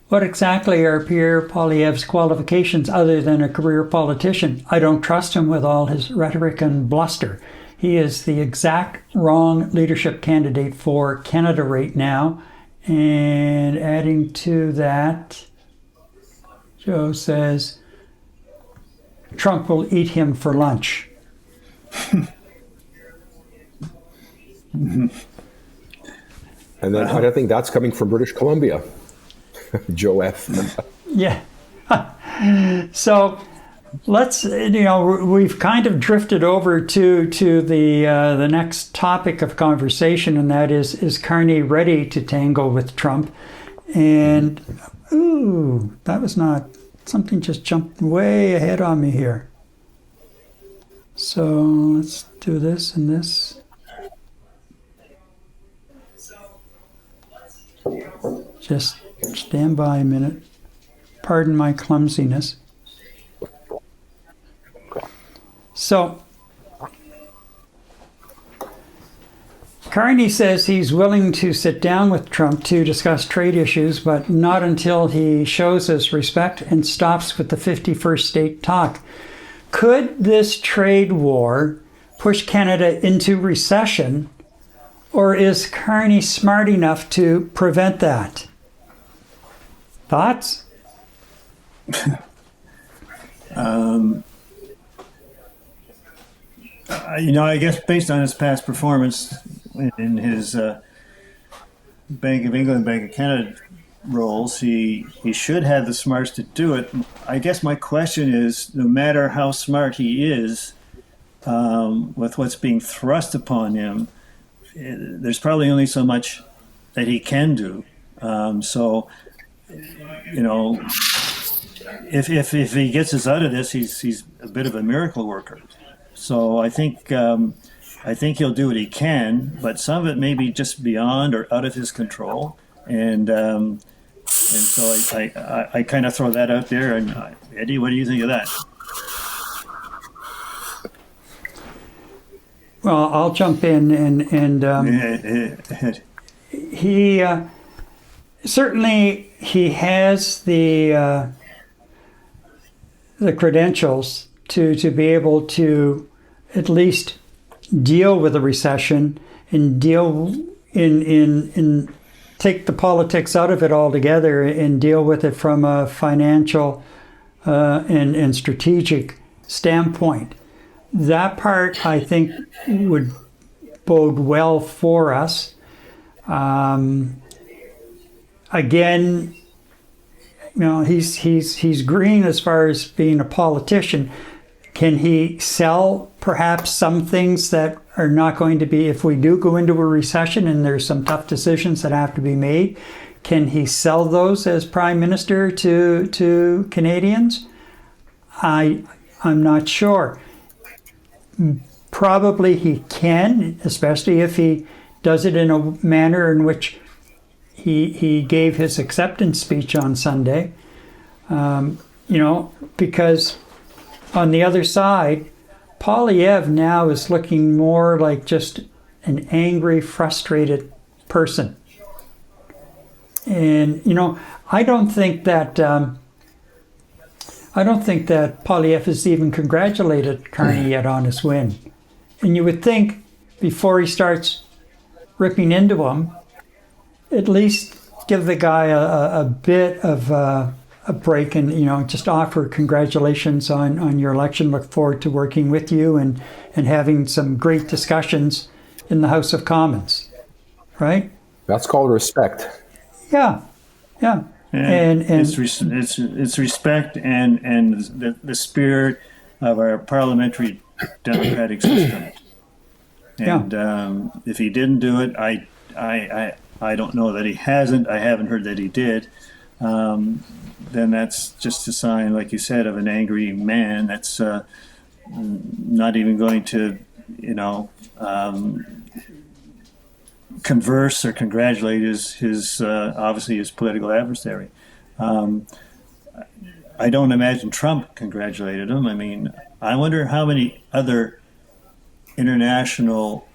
what exactly are Pierre Poilievre's qualifications other than a career politician? I don't trust him with all his rhetoric and bluster. He is the exact wrong leadership candidate for Canada right now. And adding to that, Joe says, Trump will eat him for lunch. And then I think that's coming from British Columbia, Joe F. Yeah. So let's, we've kind of drifted over to the next topic of conversation, and that is Carney ready to tangle with Trump? And ooh, that was not something, just jumped way ahead on me here. So let's do this and this. Just stand by a minute. Pardon my clumsiness. So, Carney says he's willing to sit down with Trump to discuss trade issues, but not until he shows us respect and stops with the 51st state talk. Could this trade war push Canada into recession, or is Carney smart enough to prevent that? Thoughts? I guess based on his past performance in his Bank of England, Bank of Canada roles, he should have the smarts to do it. I guess my question is, no matter how smart he is, with what's being thrust upon him, there's probably only so much that he can do. If he gets us out of this, he's a bit of a miracle worker. So I think he'll do what he can, but some of it may be just beyond or out of his control. And so I kind of throw that out there. And Eddie, what do you think of that? Well, I'll jump in and he certainly he has the credentials to be able to at least deal with a recession and deal in take the politics out of it altogether and deal with it from a financial and strategic standpoint. That part, I think, would bode well for us. Again, he's green as far as being a politician. Can he sell perhaps some things that are not going to be, if we do go into a recession and there's some tough decisions that have to be made, can he sell those as Prime Minister to Canadians? I'm not sure. Probably he can, especially if he does it in a manner in which he gave his acceptance speech on Sunday. Because on the other side, Poilievre now is looking more like just an angry, frustrated person. And, I don't think that Poilievre has even congratulated Carney yet on his win. And you would think before he starts ripping into him, at least give the guy a bit of a break and, just offer congratulations on your election. Look forward to working with you and having some great discussions in the House of Commons. Right? That's called respect. Yeah. And it's respect and the spirit of our parliamentary democratic system. And if he didn't do it, I don't know that he hasn't. I haven't heard that he did. Then that's just a sign, like you said, of an angry man that's not even going to, converse or congratulate his obviously his political adversary. I don't imagine Trump congratulated him. I mean, I wonder how many other international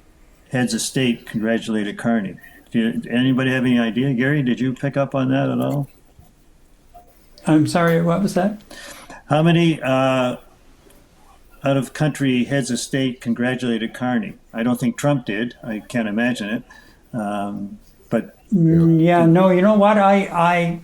heads of state congratulated Carney. Anybody have any idea? Gary, did you pick up on that at all? I'm sorry, what was that? How many out-of-country heads of state congratulated Carney? I don't think Trump did. I can't imagine it. But yeah, no, you know what? I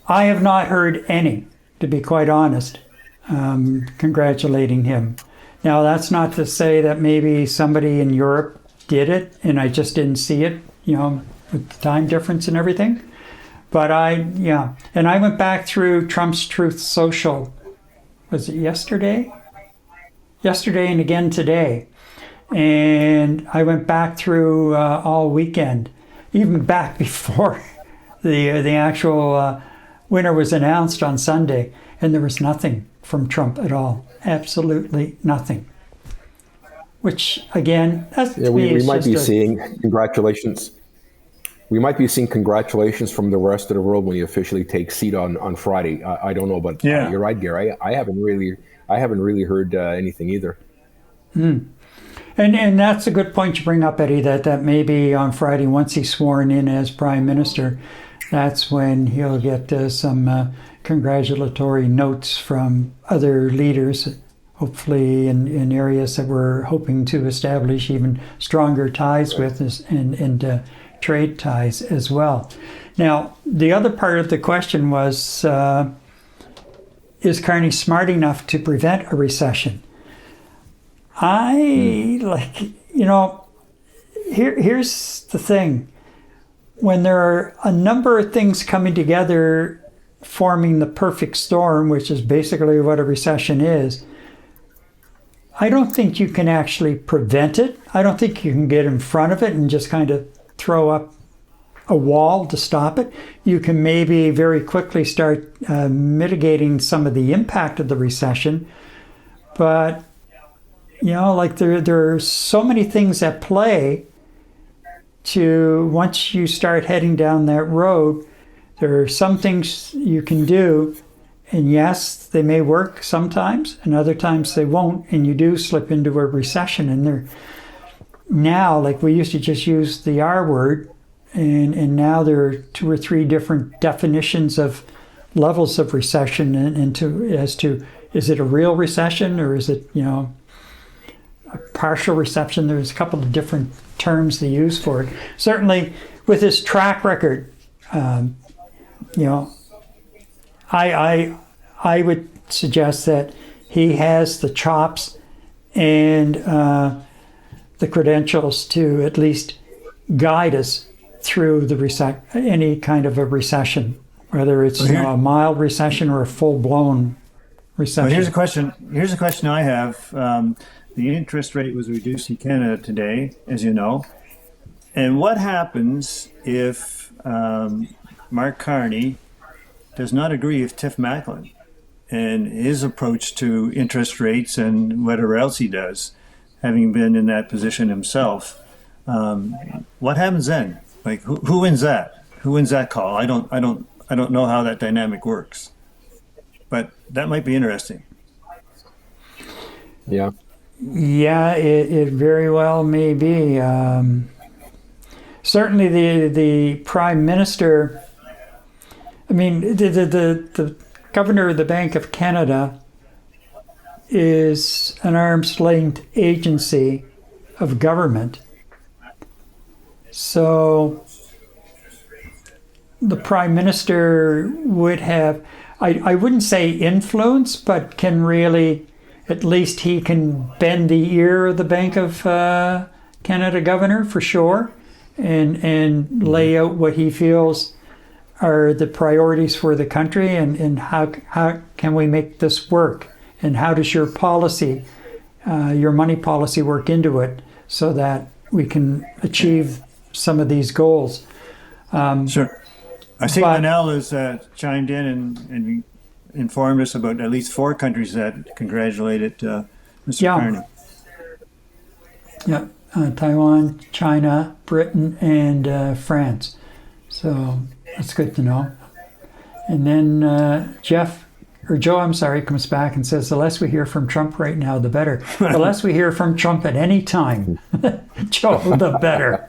have not heard any, to be quite honest, congratulating him. Now, that's not to say that maybe somebody in Europe did it and I just didn't see it, with the time difference and everything. But and I went back through Trump's Truth Social was it yesterday? Yesterday and again today. And I went back through all weekend, even back before the actual winner was announced on Sunday, and there was nothing from Trump at all. Absolutely nothing. Which, again, that's we might be seeing congratulations. We might be seeing congratulations from the rest of the world when he officially takes seat on Friday. I don't know, but you're right, Gary. I haven't really heard anything either. And that's a good point you bring up, Eddie. That maybe on Friday, once he's sworn in as Prime Minister, that's when he'll get some congratulatory notes from other leaders. Hopefully in areas that we're hoping to establish even stronger ties with and trade ties as well. Now, the other part of the question was, is Carney smart enough to prevent a recession? Here's the thing. When there are a number of things coming together forming the perfect storm, which is basically what a recession is, I don't think you can actually prevent it. I don't think you can get in front of it and just kind of throw up a wall to stop it. You can maybe very quickly start mitigating some of the impact of the recession. But, there are so many things at play to, once you start heading down that road, there are some things you can do. And yes, they may work sometimes, and other times they won't, and you do slip into a recession. And they're now, like we used to just use the R word, and now there are 2 or 3 different definitions of levels of recession, as to is it a real recession or is it a partial recession? There's a couple of different terms they use for it. Certainly, with his track record, I would suggest that he has the chops and the credentials to at least guide us through any kind of a recession, whether it's a mild recession or a full-blown recession. Well, here's a question I have. The interest rate was reduced in Canada today, as you know. And what happens if Mark Carney does not agree with Tiff Macklin and his approach to interest rates and whatever else he does, having been in that position himself? What happens then? Like, who wins that? Who wins that call? I don't know how that dynamic works, but that might be interesting. Yeah. Yeah, it very well may be. Certainly, the Prime Minister. I mean, the Governor of the Bank of Canada is an arm's length agency of government. So the Prime Minister would have, I wouldn't say influence, but can really, at least he can bend the ear of the Bank of Canada Governor for sure, and lay out what he feels are the priorities for the country, and how can we make this work, and how does your policy, your money policy, work into it so that we can achieve some of these goals. Sure. I think Manel has chimed in and informed us about at least 4 countries that congratulated Mr. Carney. Yeah, Taiwan, China, Britain, and France. So that's good to know. And then Joe, comes back and says, the less we hear from Trump right now, the better. The less we hear from Trump at any time, Joe, the better.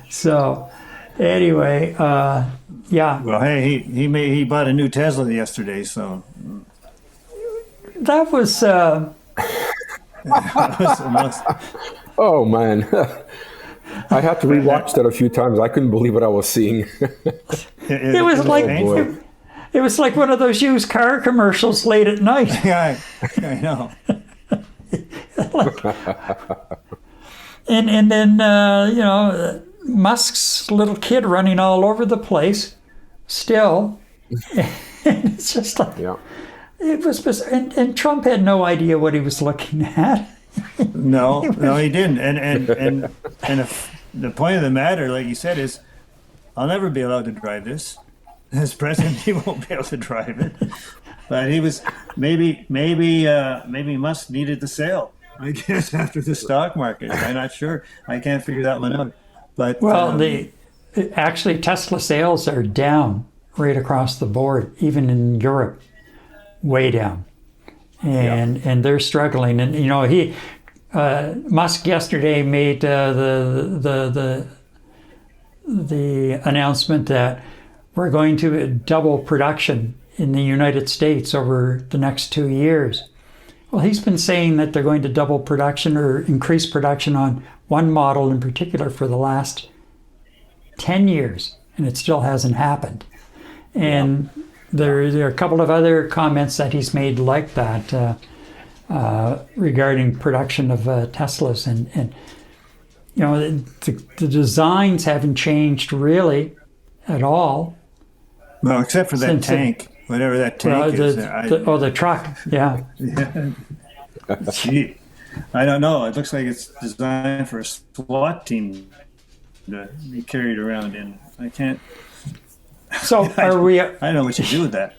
So anyway, yeah. Well, hey, he bought a new Tesla yesterday, so that was. Oh man, I had to rewatch that a few times. I couldn't believe what I was seeing. It was like it was like one of those used car commercials late at night. Yeah, I know. And then Musk's little kid running all over the place still. And it's just like, It was, and Trump had no idea what he was looking at. No, he didn't. And if the point of the matter, like you said, is I'll never be allowed to drive this. As president, he won't be able to drive it. But he was maybe Musk needed the sale, I guess, after the stock market. I'm not sure. I can't figure that one out. But Well, actually Tesla sales are down right across the board, even in Europe, way down, and they're struggling. And he Musk yesterday made the announcement that we're going to double production in the United States over the next 2 years. Well, he's been saying that they're going to double production or increase production on one model in particular for the last 10 years, and it still hasn't happened. And there are a couple of other comments that he's made like that regarding production of Teslas. And the designs haven't changed really at all. Well, except for that tank, whatever that tank is. The truck, yeah. Gee, I don't know. It looks like it's designed for a SWAT team to be carried around in. I can't. So are we? I don't know what you do with that.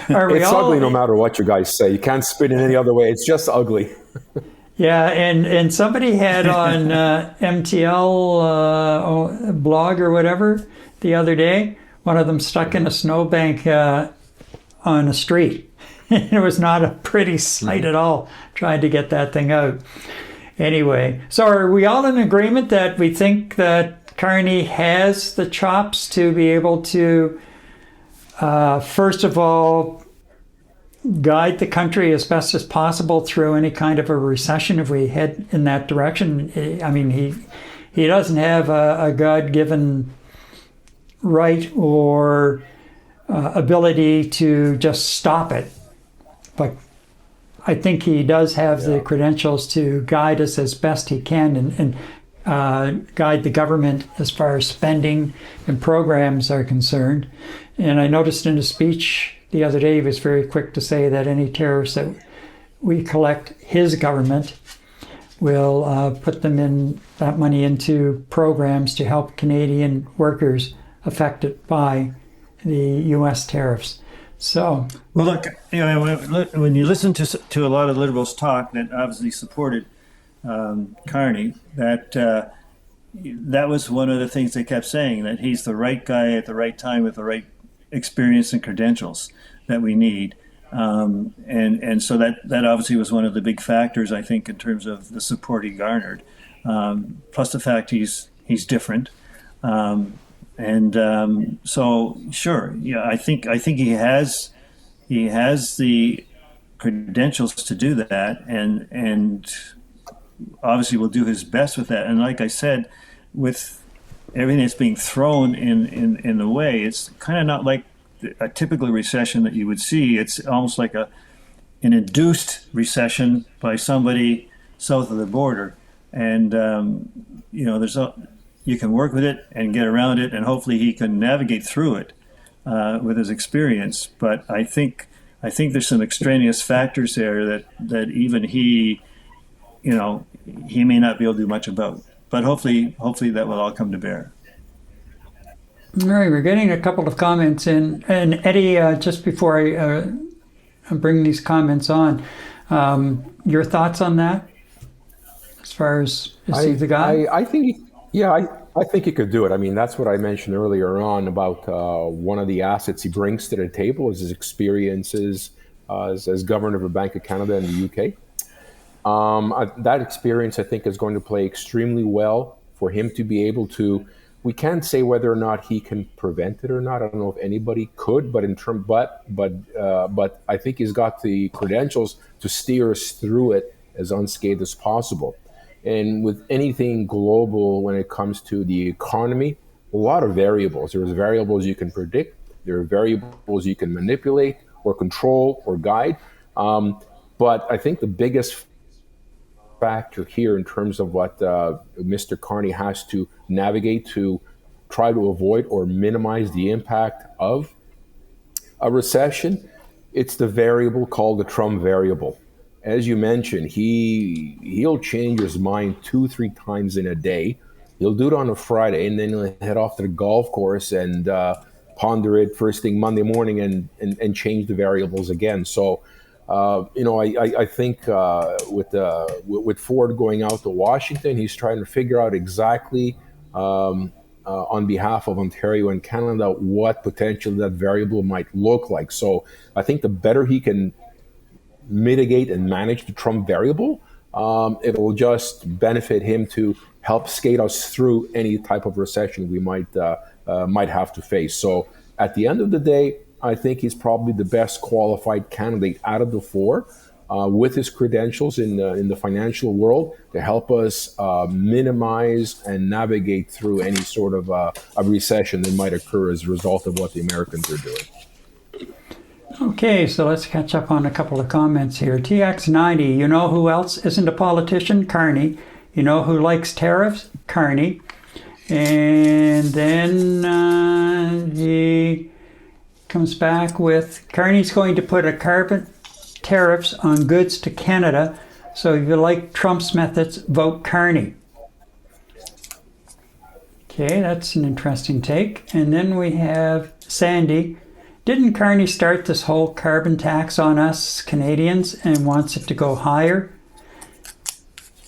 Are we it's all ugly no matter what you guys say. You can't spin it any other way. It's just ugly. Yeah, and somebody had on MTL blog or whatever the other day, one of them stuck in a snowbank on a street. It was not a pretty sight at all, trying to get that thing out. Anyway, so are we all in agreement that we think that Carney has the chops to be able to, first of all, guide the country as best as possible through any kind of a recession if we head in that direction? I mean, he doesn't have a God-given right or ability to just stop it, but I think he does have the credentials to guide us as best he can and guide the government as far as spending and programs are concerned. And I noticed in his speech the other day, he was very quick to say that any tariffs that we collect, his government will put that money into programs to help Canadian workers affected by the U.S. tariffs. So, well, look, when you listen to a lot of liberals talk that obviously supported Carney, that was one of the things they kept saying, that he's the right guy at the right time with the right experience and credentials that we need. And so that obviously was one of the big factors, I think, in terms of the support he garnered. Plus the fact he's different. So sure, yeah, I think he has the credentials to do that, and obviously will do his best with that. And like I said, with everything that's being thrown in the way, it's kind of not like a typical recession that you would see. It's almost like an induced recession by somebody south of the border, and you can work with it and get around it, and hopefully he can navigate through it with his experience. But I think there's some extraneous factors there that even he may not be able to do much about. But hopefully that will all come to bear. All right, we're getting a couple of comments in. And Eddie, just before I bring these comments on, your thoughts on that? As far as is he the guy? I think, I think he could do it. I mean, that's what I mentioned earlier on about one of the assets he brings to the table is his experiences as governor of the Bank of Canada in the UK. That experience, I think, is going to play extremely well for him to be able to. We can't say whether or not he can prevent it or not. I don't know if anybody could, but but I think he's got the credentials to steer us through it as unscathed as possible. And with anything global, when it comes to the economy, a lot of variables. There's variables you can predict. There are variables you can manipulate or control or guide. But I think the biggest factor here in terms of what Mr. Carney has to navigate to try to avoid or minimize the impact of a recession, it's the variable called the Trump variable. As you mentioned, he'll change his mind 2-3 times in a day. He'll do it on a Friday, and then he'll head off to the golf course and ponder it first thing Monday morning and change the variables again. So, I think with Ford going out to Washington, he's trying to figure out exactly on behalf of Ontario and Canada what potentially that variable might look like. So I think the better he can mitigate and manage the Trump variable, it will just benefit him to help skate us through any type of recession we might have to face. So at the end of the day, I think he's probably the best qualified candidate out of the four, with his credentials in the financial world to help us minimize and navigate through any sort of a recession that might occur as a result of what the Americans are doing. Okay, so let's catch up on a couple of comments here. TX90, you know who else isn't a politician? Carney. You know who likes tariffs? Carney. And then he comes back with, Carney's going to put a carbon tariffs on goods to Canada, so if you like Trump's methods, vote Carney. Okay, that's an interesting take. And then we have Sandy. Didn't Carney start this whole carbon tax on us Canadians and wants it to go higher?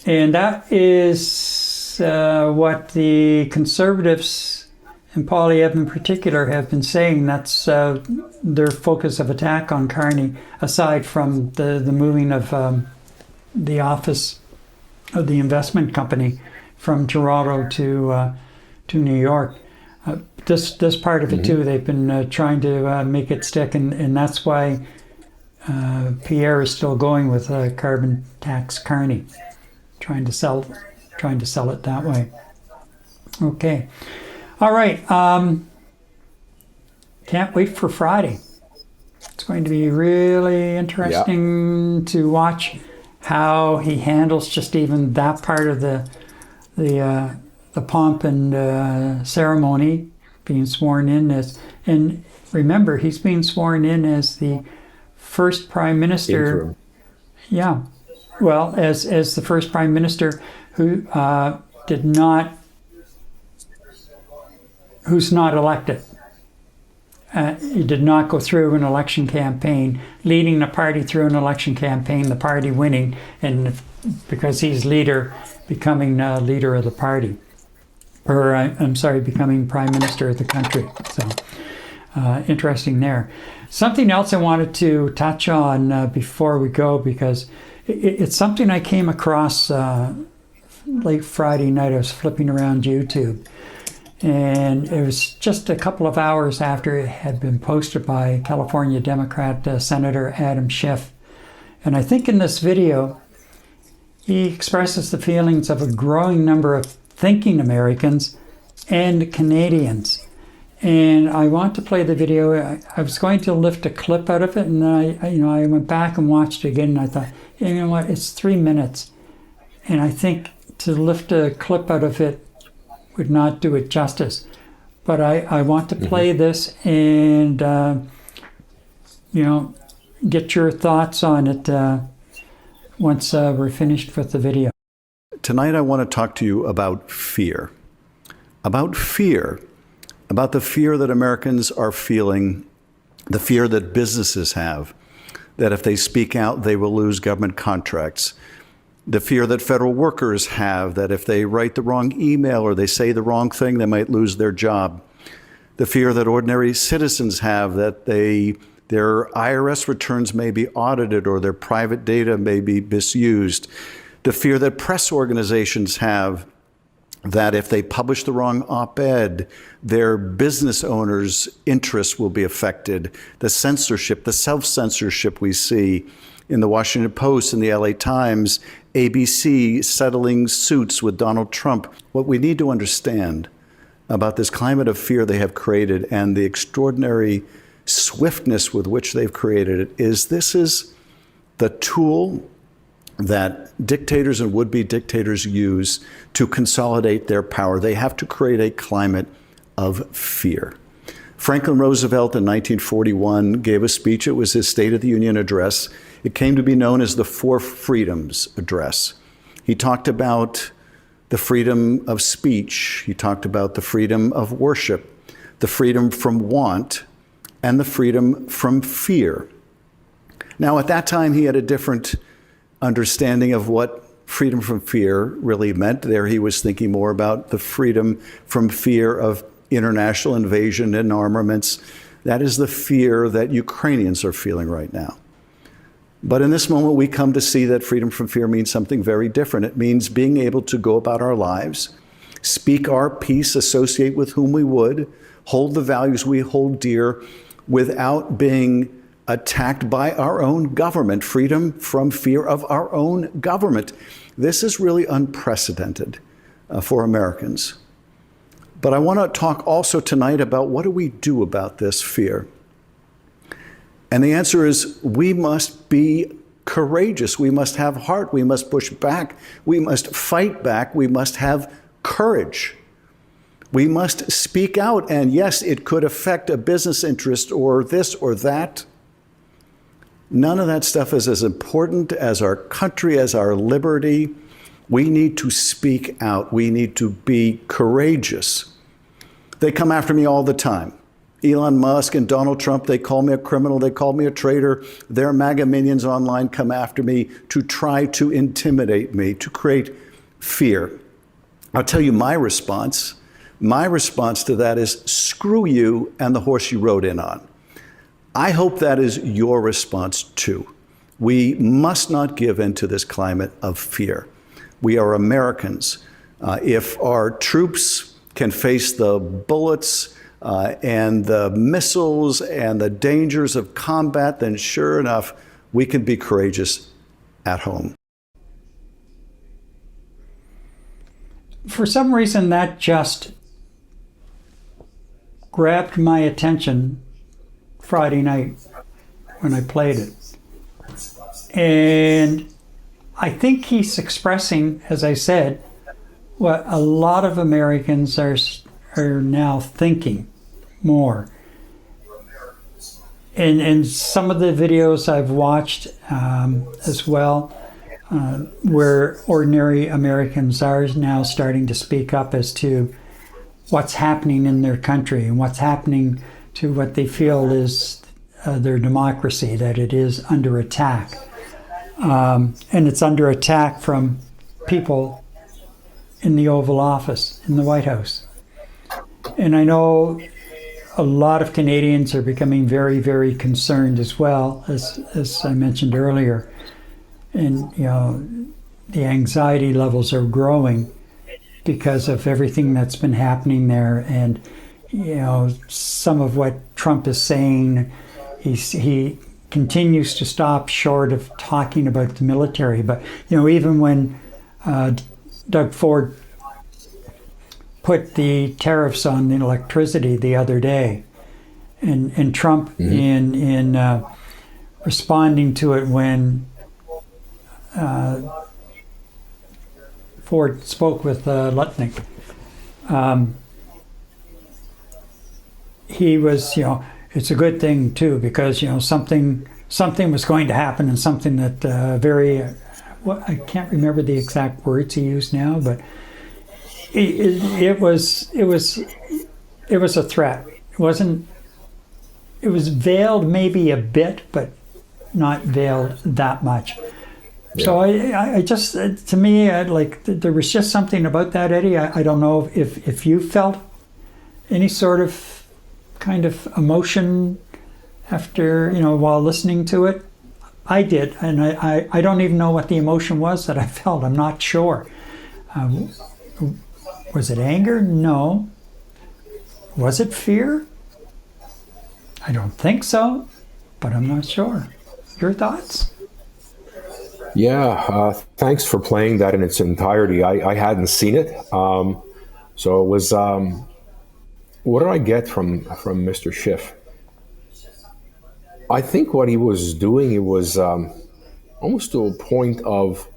And that is what the Conservatives, and Poilievre in particular, have been saying. That's their focus of attack on Carney, aside from the moving of the office of the investment company from Toronto to New York. This part of it too, they've been trying to make it stick, and that's why Pierre is still going with carbon tax Carney, trying to sell it that way. Okay, all right. Can't wait for Friday. It's going to be really interesting to watch how he handles just even that part of the pomp and ceremony, being sworn in as, and remember, he's being sworn in as the first prime minister. Interim. Yeah, well, as the first prime minister who's not elected. He did not go through an election campaign, leading the party through an election campaign, the party winning, and because he's leader, becoming leader of the party. Or, I'm sorry, becoming prime minister of the country. So, interesting there. Something else I wanted to touch on before we go, because it's something I came across late Friday night. I was flipping around YouTube. And it was just a couple of hours after it had been posted by California Democrat Senator Adam Schiff. And I think in this video, he expresses the feelings of a growing number of thinking Americans and Canadians. And I want to play the video. I was going to lift a clip out of it, and I went back and watched it again, and I thought, you know what, it's 3 minutes. And I think to lift a clip out of it would not do it justice. But I want to play this and, get your thoughts on it once we're finished with the video. Tonight I want to talk to you about fear. About fear. About the fear that Americans are feeling, the fear that businesses have, that if they speak out, they will lose government contracts. The fear that federal workers have, that if they write the wrong email or they say the wrong thing, they might lose their job. The fear that ordinary citizens have, that their IRS returns may be audited or their private data may be misused. The fear that press organizations have, that if they publish the wrong op-ed, their business owners' interests will be affected. The censorship, the self-censorship we see in the Washington Post and the LA Times, ABC settling suits with Donald Trump. What we need to understand about this climate of fear they have created and the extraordinary swiftness with which they've created it is this is the tool that dictators and would-be dictators use to consolidate their power. They have to create a climate of fear. Franklin Roosevelt in 1941 gave a speech. It was his State of the Union address. It came to be known as the Four Freedoms Address. He talked about the freedom of speech. He talked about the freedom of worship, the freedom from want, and the freedom from fear. Now, at that time, he had a different understanding of what freedom from fear really meant. There, he was thinking more about the freedom from fear of international invasion and armaments. That is the fear that Ukrainians are feeling right now. But in this moment, we come to see that freedom from fear means something very different. It means being able to go about our lives, speak our peace, associate with whom we would, hold the values we hold dear without being attacked by our own government, freedom from fear of our own government. This is really unprecedented for Americans. But I want to talk also tonight about what do we do about this fear? And the answer is we must be courageous. We must have heart. We must push back. We must fight back. We must have courage. We must speak out. And yes, it could affect a business interest or this or that. None of that stuff is as important as our country, as our liberty. We need to speak out. We need to be courageous. They come after me all the time. Elon Musk and Donald Trump, they call me a criminal, they call me a traitor. Their MAGA minions online come after me to try to intimidate me, to create fear. I'll tell you my response. My response to that is screw you and the horse you rode in on. I hope that is your response too. We must not give in to this climate of fear. We are Americans. If our troops can face the bullets and the missiles and the dangers of combat, then sure enough, we can be courageous at home. For some reason, that just grabbed my attention Friday night when I played it. And I think he's expressing, as I said, what a lot of Americans are now thinking more. And some of the videos I've watched as well, where ordinary Americans are now starting to speak up as to what's happening in their country and what's happening to what they feel is their democracy, that it is under attack. And it's under attack from people in the Oval Office, in the White House. And I know a lot of Canadians are becoming very, very concerned as well, as I mentioned earlier. And, you know, the anxiety levels are growing because of everything that's been happening there. And, you know, some of what Trump is saying, he continues to stop short of talking about the military. But, you know, even when Doug Ford put the tariffs on the electricity the other day, and Trump in responding to it when Ford spoke with Lutnick, he was, you know, it's a good thing too, because, you know, something was going to happen, and something that I can't remember the exact words he used now, but it was a threat. It was veiled maybe a bit, but not veiled that much. Yeah. So I just, to me, there was just something about that, Eddie. I don't know if you felt any sort of kind of emotion after, you know, while listening to it. I did, and I don't even know what the emotion was that I felt. I'm not sure. Was it anger? No. Was it fear? I don't think so, but I'm not sure. Your thoughts? Yeah, thanks for playing that in its entirety. I hadn't seen it. So it was, what did I get from Mr. Schiff? I think what he was doing, it was almost to a point of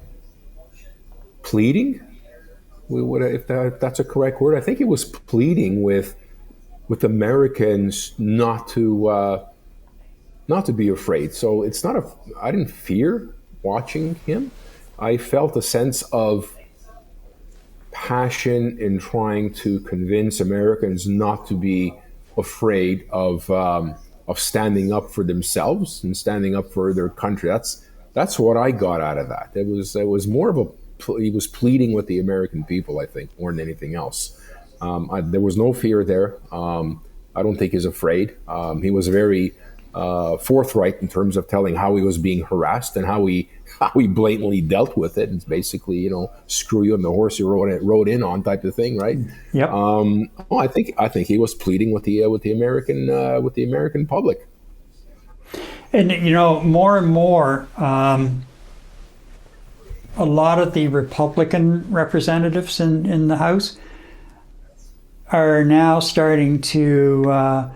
pleading, if that's a correct word. I think he was pleading with with Americans not to be afraid. So it's not I didn't fear watching him. I felt a sense of passion in trying to convince Americans not to be afraid of standing up for themselves and standing up for their country. That's what I got out of that. It was more of he was pleading with the American people, I think, more than anything else. There was no fear there. I don't think he's afraid. He was very forthright in terms of telling how he was being harassed and how he blatantly dealt with it. It's basically, screw you and the horse you rode in on type of thing, right? Yep. I think he was pleading with the American public. And more and more, a lot of the Republican representatives in the House are now starting to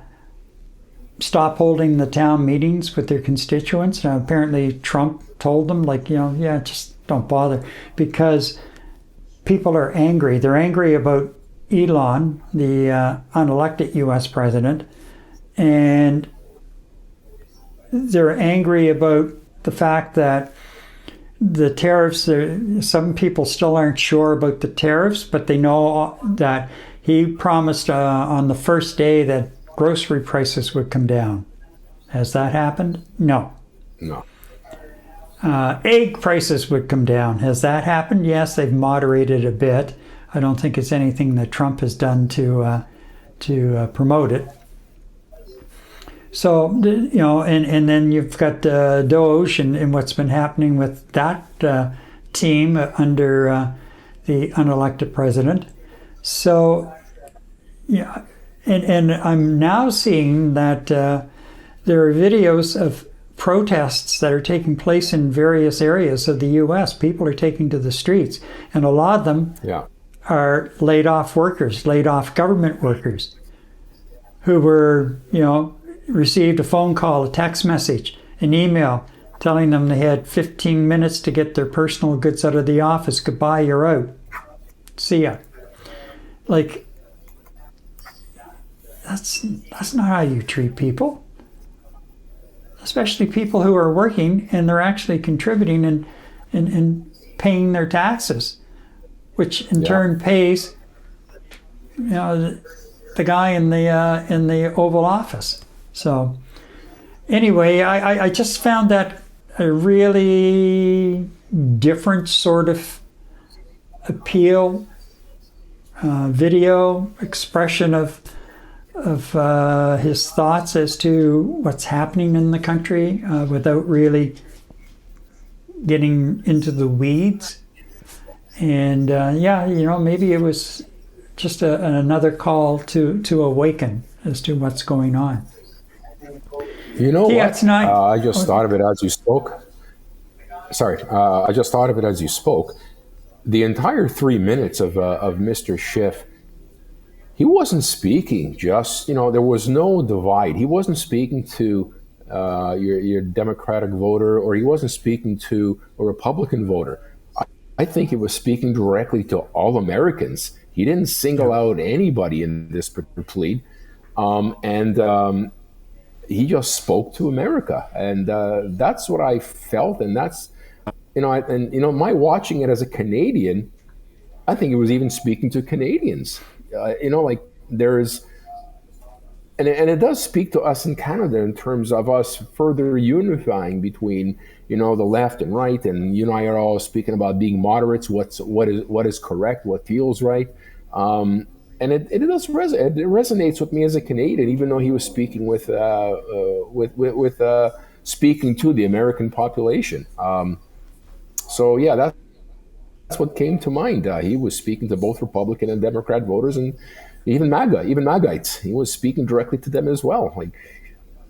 stop holding the town meetings with their constituents. Now, apparently Trump told them, just don't bother, because people are angry. They're angry about Elon, the unelected U.S. president, and they're angry about the fact that the tariffs, some people still aren't sure about the tariffs, but they know that he promised on the first day that grocery prices would come down. Has that happened? No. No. Egg prices would come down. Has that happened? Yes, they've moderated a bit. I don't think it's anything that Trump has done to promote it. So, and then you've got Doge and what's been happening with that team under the unelected president. So, yeah, and I'm now seeing that there are videos of protests that are taking place in various areas of the U.S. People are taking to the streets, and a lot of them are laid off workers, laid off government workers who were, received a phone call, a text message, an email telling them they had 15 minutes to get their personal goods out of the office. Goodbye, you're out. See ya. That's not how you treat people. Especially people who are working and they're actually contributing and paying their taxes, which in turn pays the guy in the Oval Office. So anyway, I just found that a really different sort of appeal, video expression of his thoughts as to what's happening in the country without really getting into the weeds. And maybe it was just another call to awaken as to what's going on. You know what? I just thought of it as you spoke. Sorry, I just thought of it as you spoke. The entire 3 minutes of Mr. Schiff, he wasn't speaking just, there was no divide. He wasn't speaking to your Democratic voter, or he wasn't speaking to a Republican voter. I think he was speaking directly to all Americans. He didn't single out anybody in this plea. He just spoke to America. And that's what I felt. And that's, my watching it as a Canadian, I think it was even speaking to Canadians. There's, and it does speak to us in Canada in terms of us further unifying between, the left and right. And you and I are all speaking about being moderates, what is correct, what feels right. And it does it resonates with me as a Canadian, even though he was speaking with speaking to the American population. So yeah, that's what came to mind. He was speaking to both Republican and Democrat voters, and even MAGites. He was speaking directly to them as well.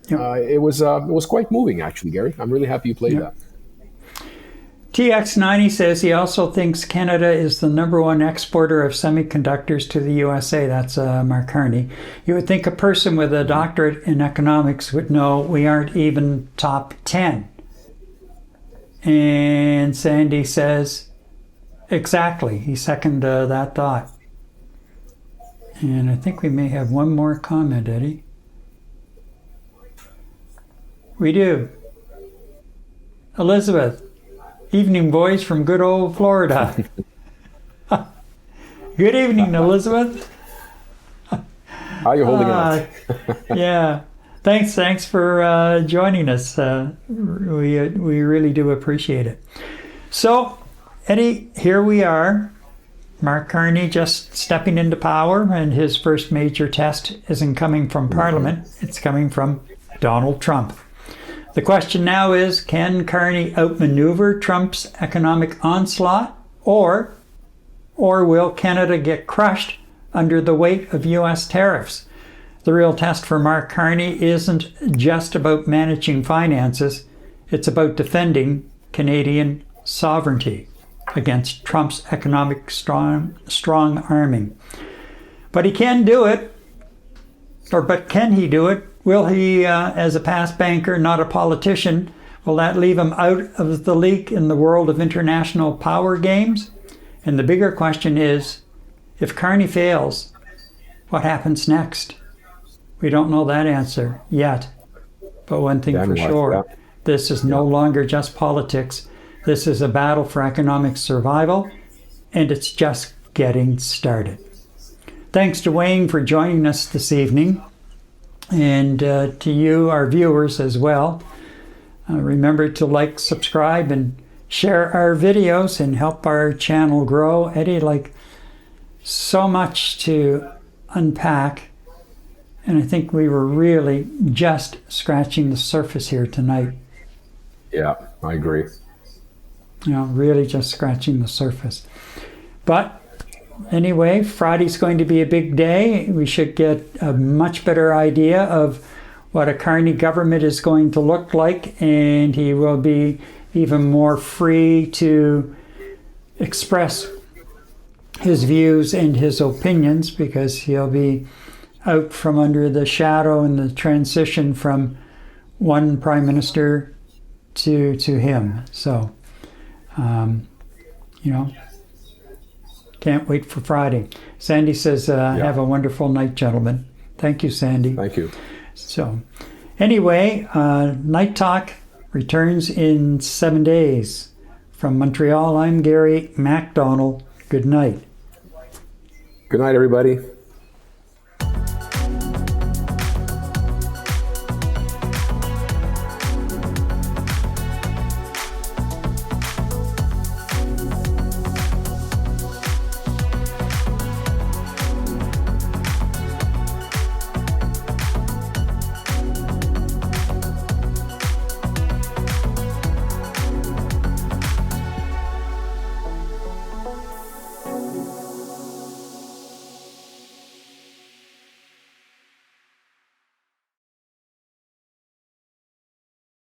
It was quite moving, actually, Gary. I'm really happy you played that. TX90 says he also thinks Canada is the #1 exporter of semiconductors to the USA. That's Mark Carney. You would think a person with a doctorate in economics would know we aren't even top 10. And Sandy says, exactly. He seconded that thought. And I think we may have one more comment, Eddie. We do. Elizabeth, evening boys from good old Florida. Good evening, Elizabeth. How are you holding out? Yeah. Thanks for joining us. We really do appreciate it. So, Eddie, here we are. Mark Carney just stepping into power, and his first major test isn't coming from Parliament. It's coming from Donald Trump. The question now is, can Carney outmaneuver Trump's economic onslaught, or will Canada get crushed under the weight of U.S. tariffs? The real test for Mark Carney isn't just about managing finances, it's about defending Canadian sovereignty against Trump's economic strong arming. But he can do it, but can he do it? Will he, as a past banker, not a politician, will that leave him out of the league in the world of international power games? And the bigger question is, if Carney fails, what happens next? We don't know that answer yet. But one thing for sure, this is no longer just politics. This is a battle for economic survival, and it's just getting started. Thanks to Wayne for joining us this evening, and to you, our viewers, as well. Remember to like, subscribe, and share our videos and help our channel grow. Eddie, so much to unpack, and I think we were really just scratching the surface here tonight. Yeah, I agree. Really just scratching the surface. But anyway, Friday's going to be a big day. We should get a much better idea of what a Carney government is going to look like, and he will be even more free to express his views and his opinions, because he'll be out from under the shadow and the transition from one prime minister to him. So, can't wait for Friday. Sandy says, have a wonderful night, gentlemen. Thank you, Sandy. Thank you. So, anyway, Night Talk returns in 7 days. From Montreal, I'm Gary MacDonald. Good night. Good night, everybody.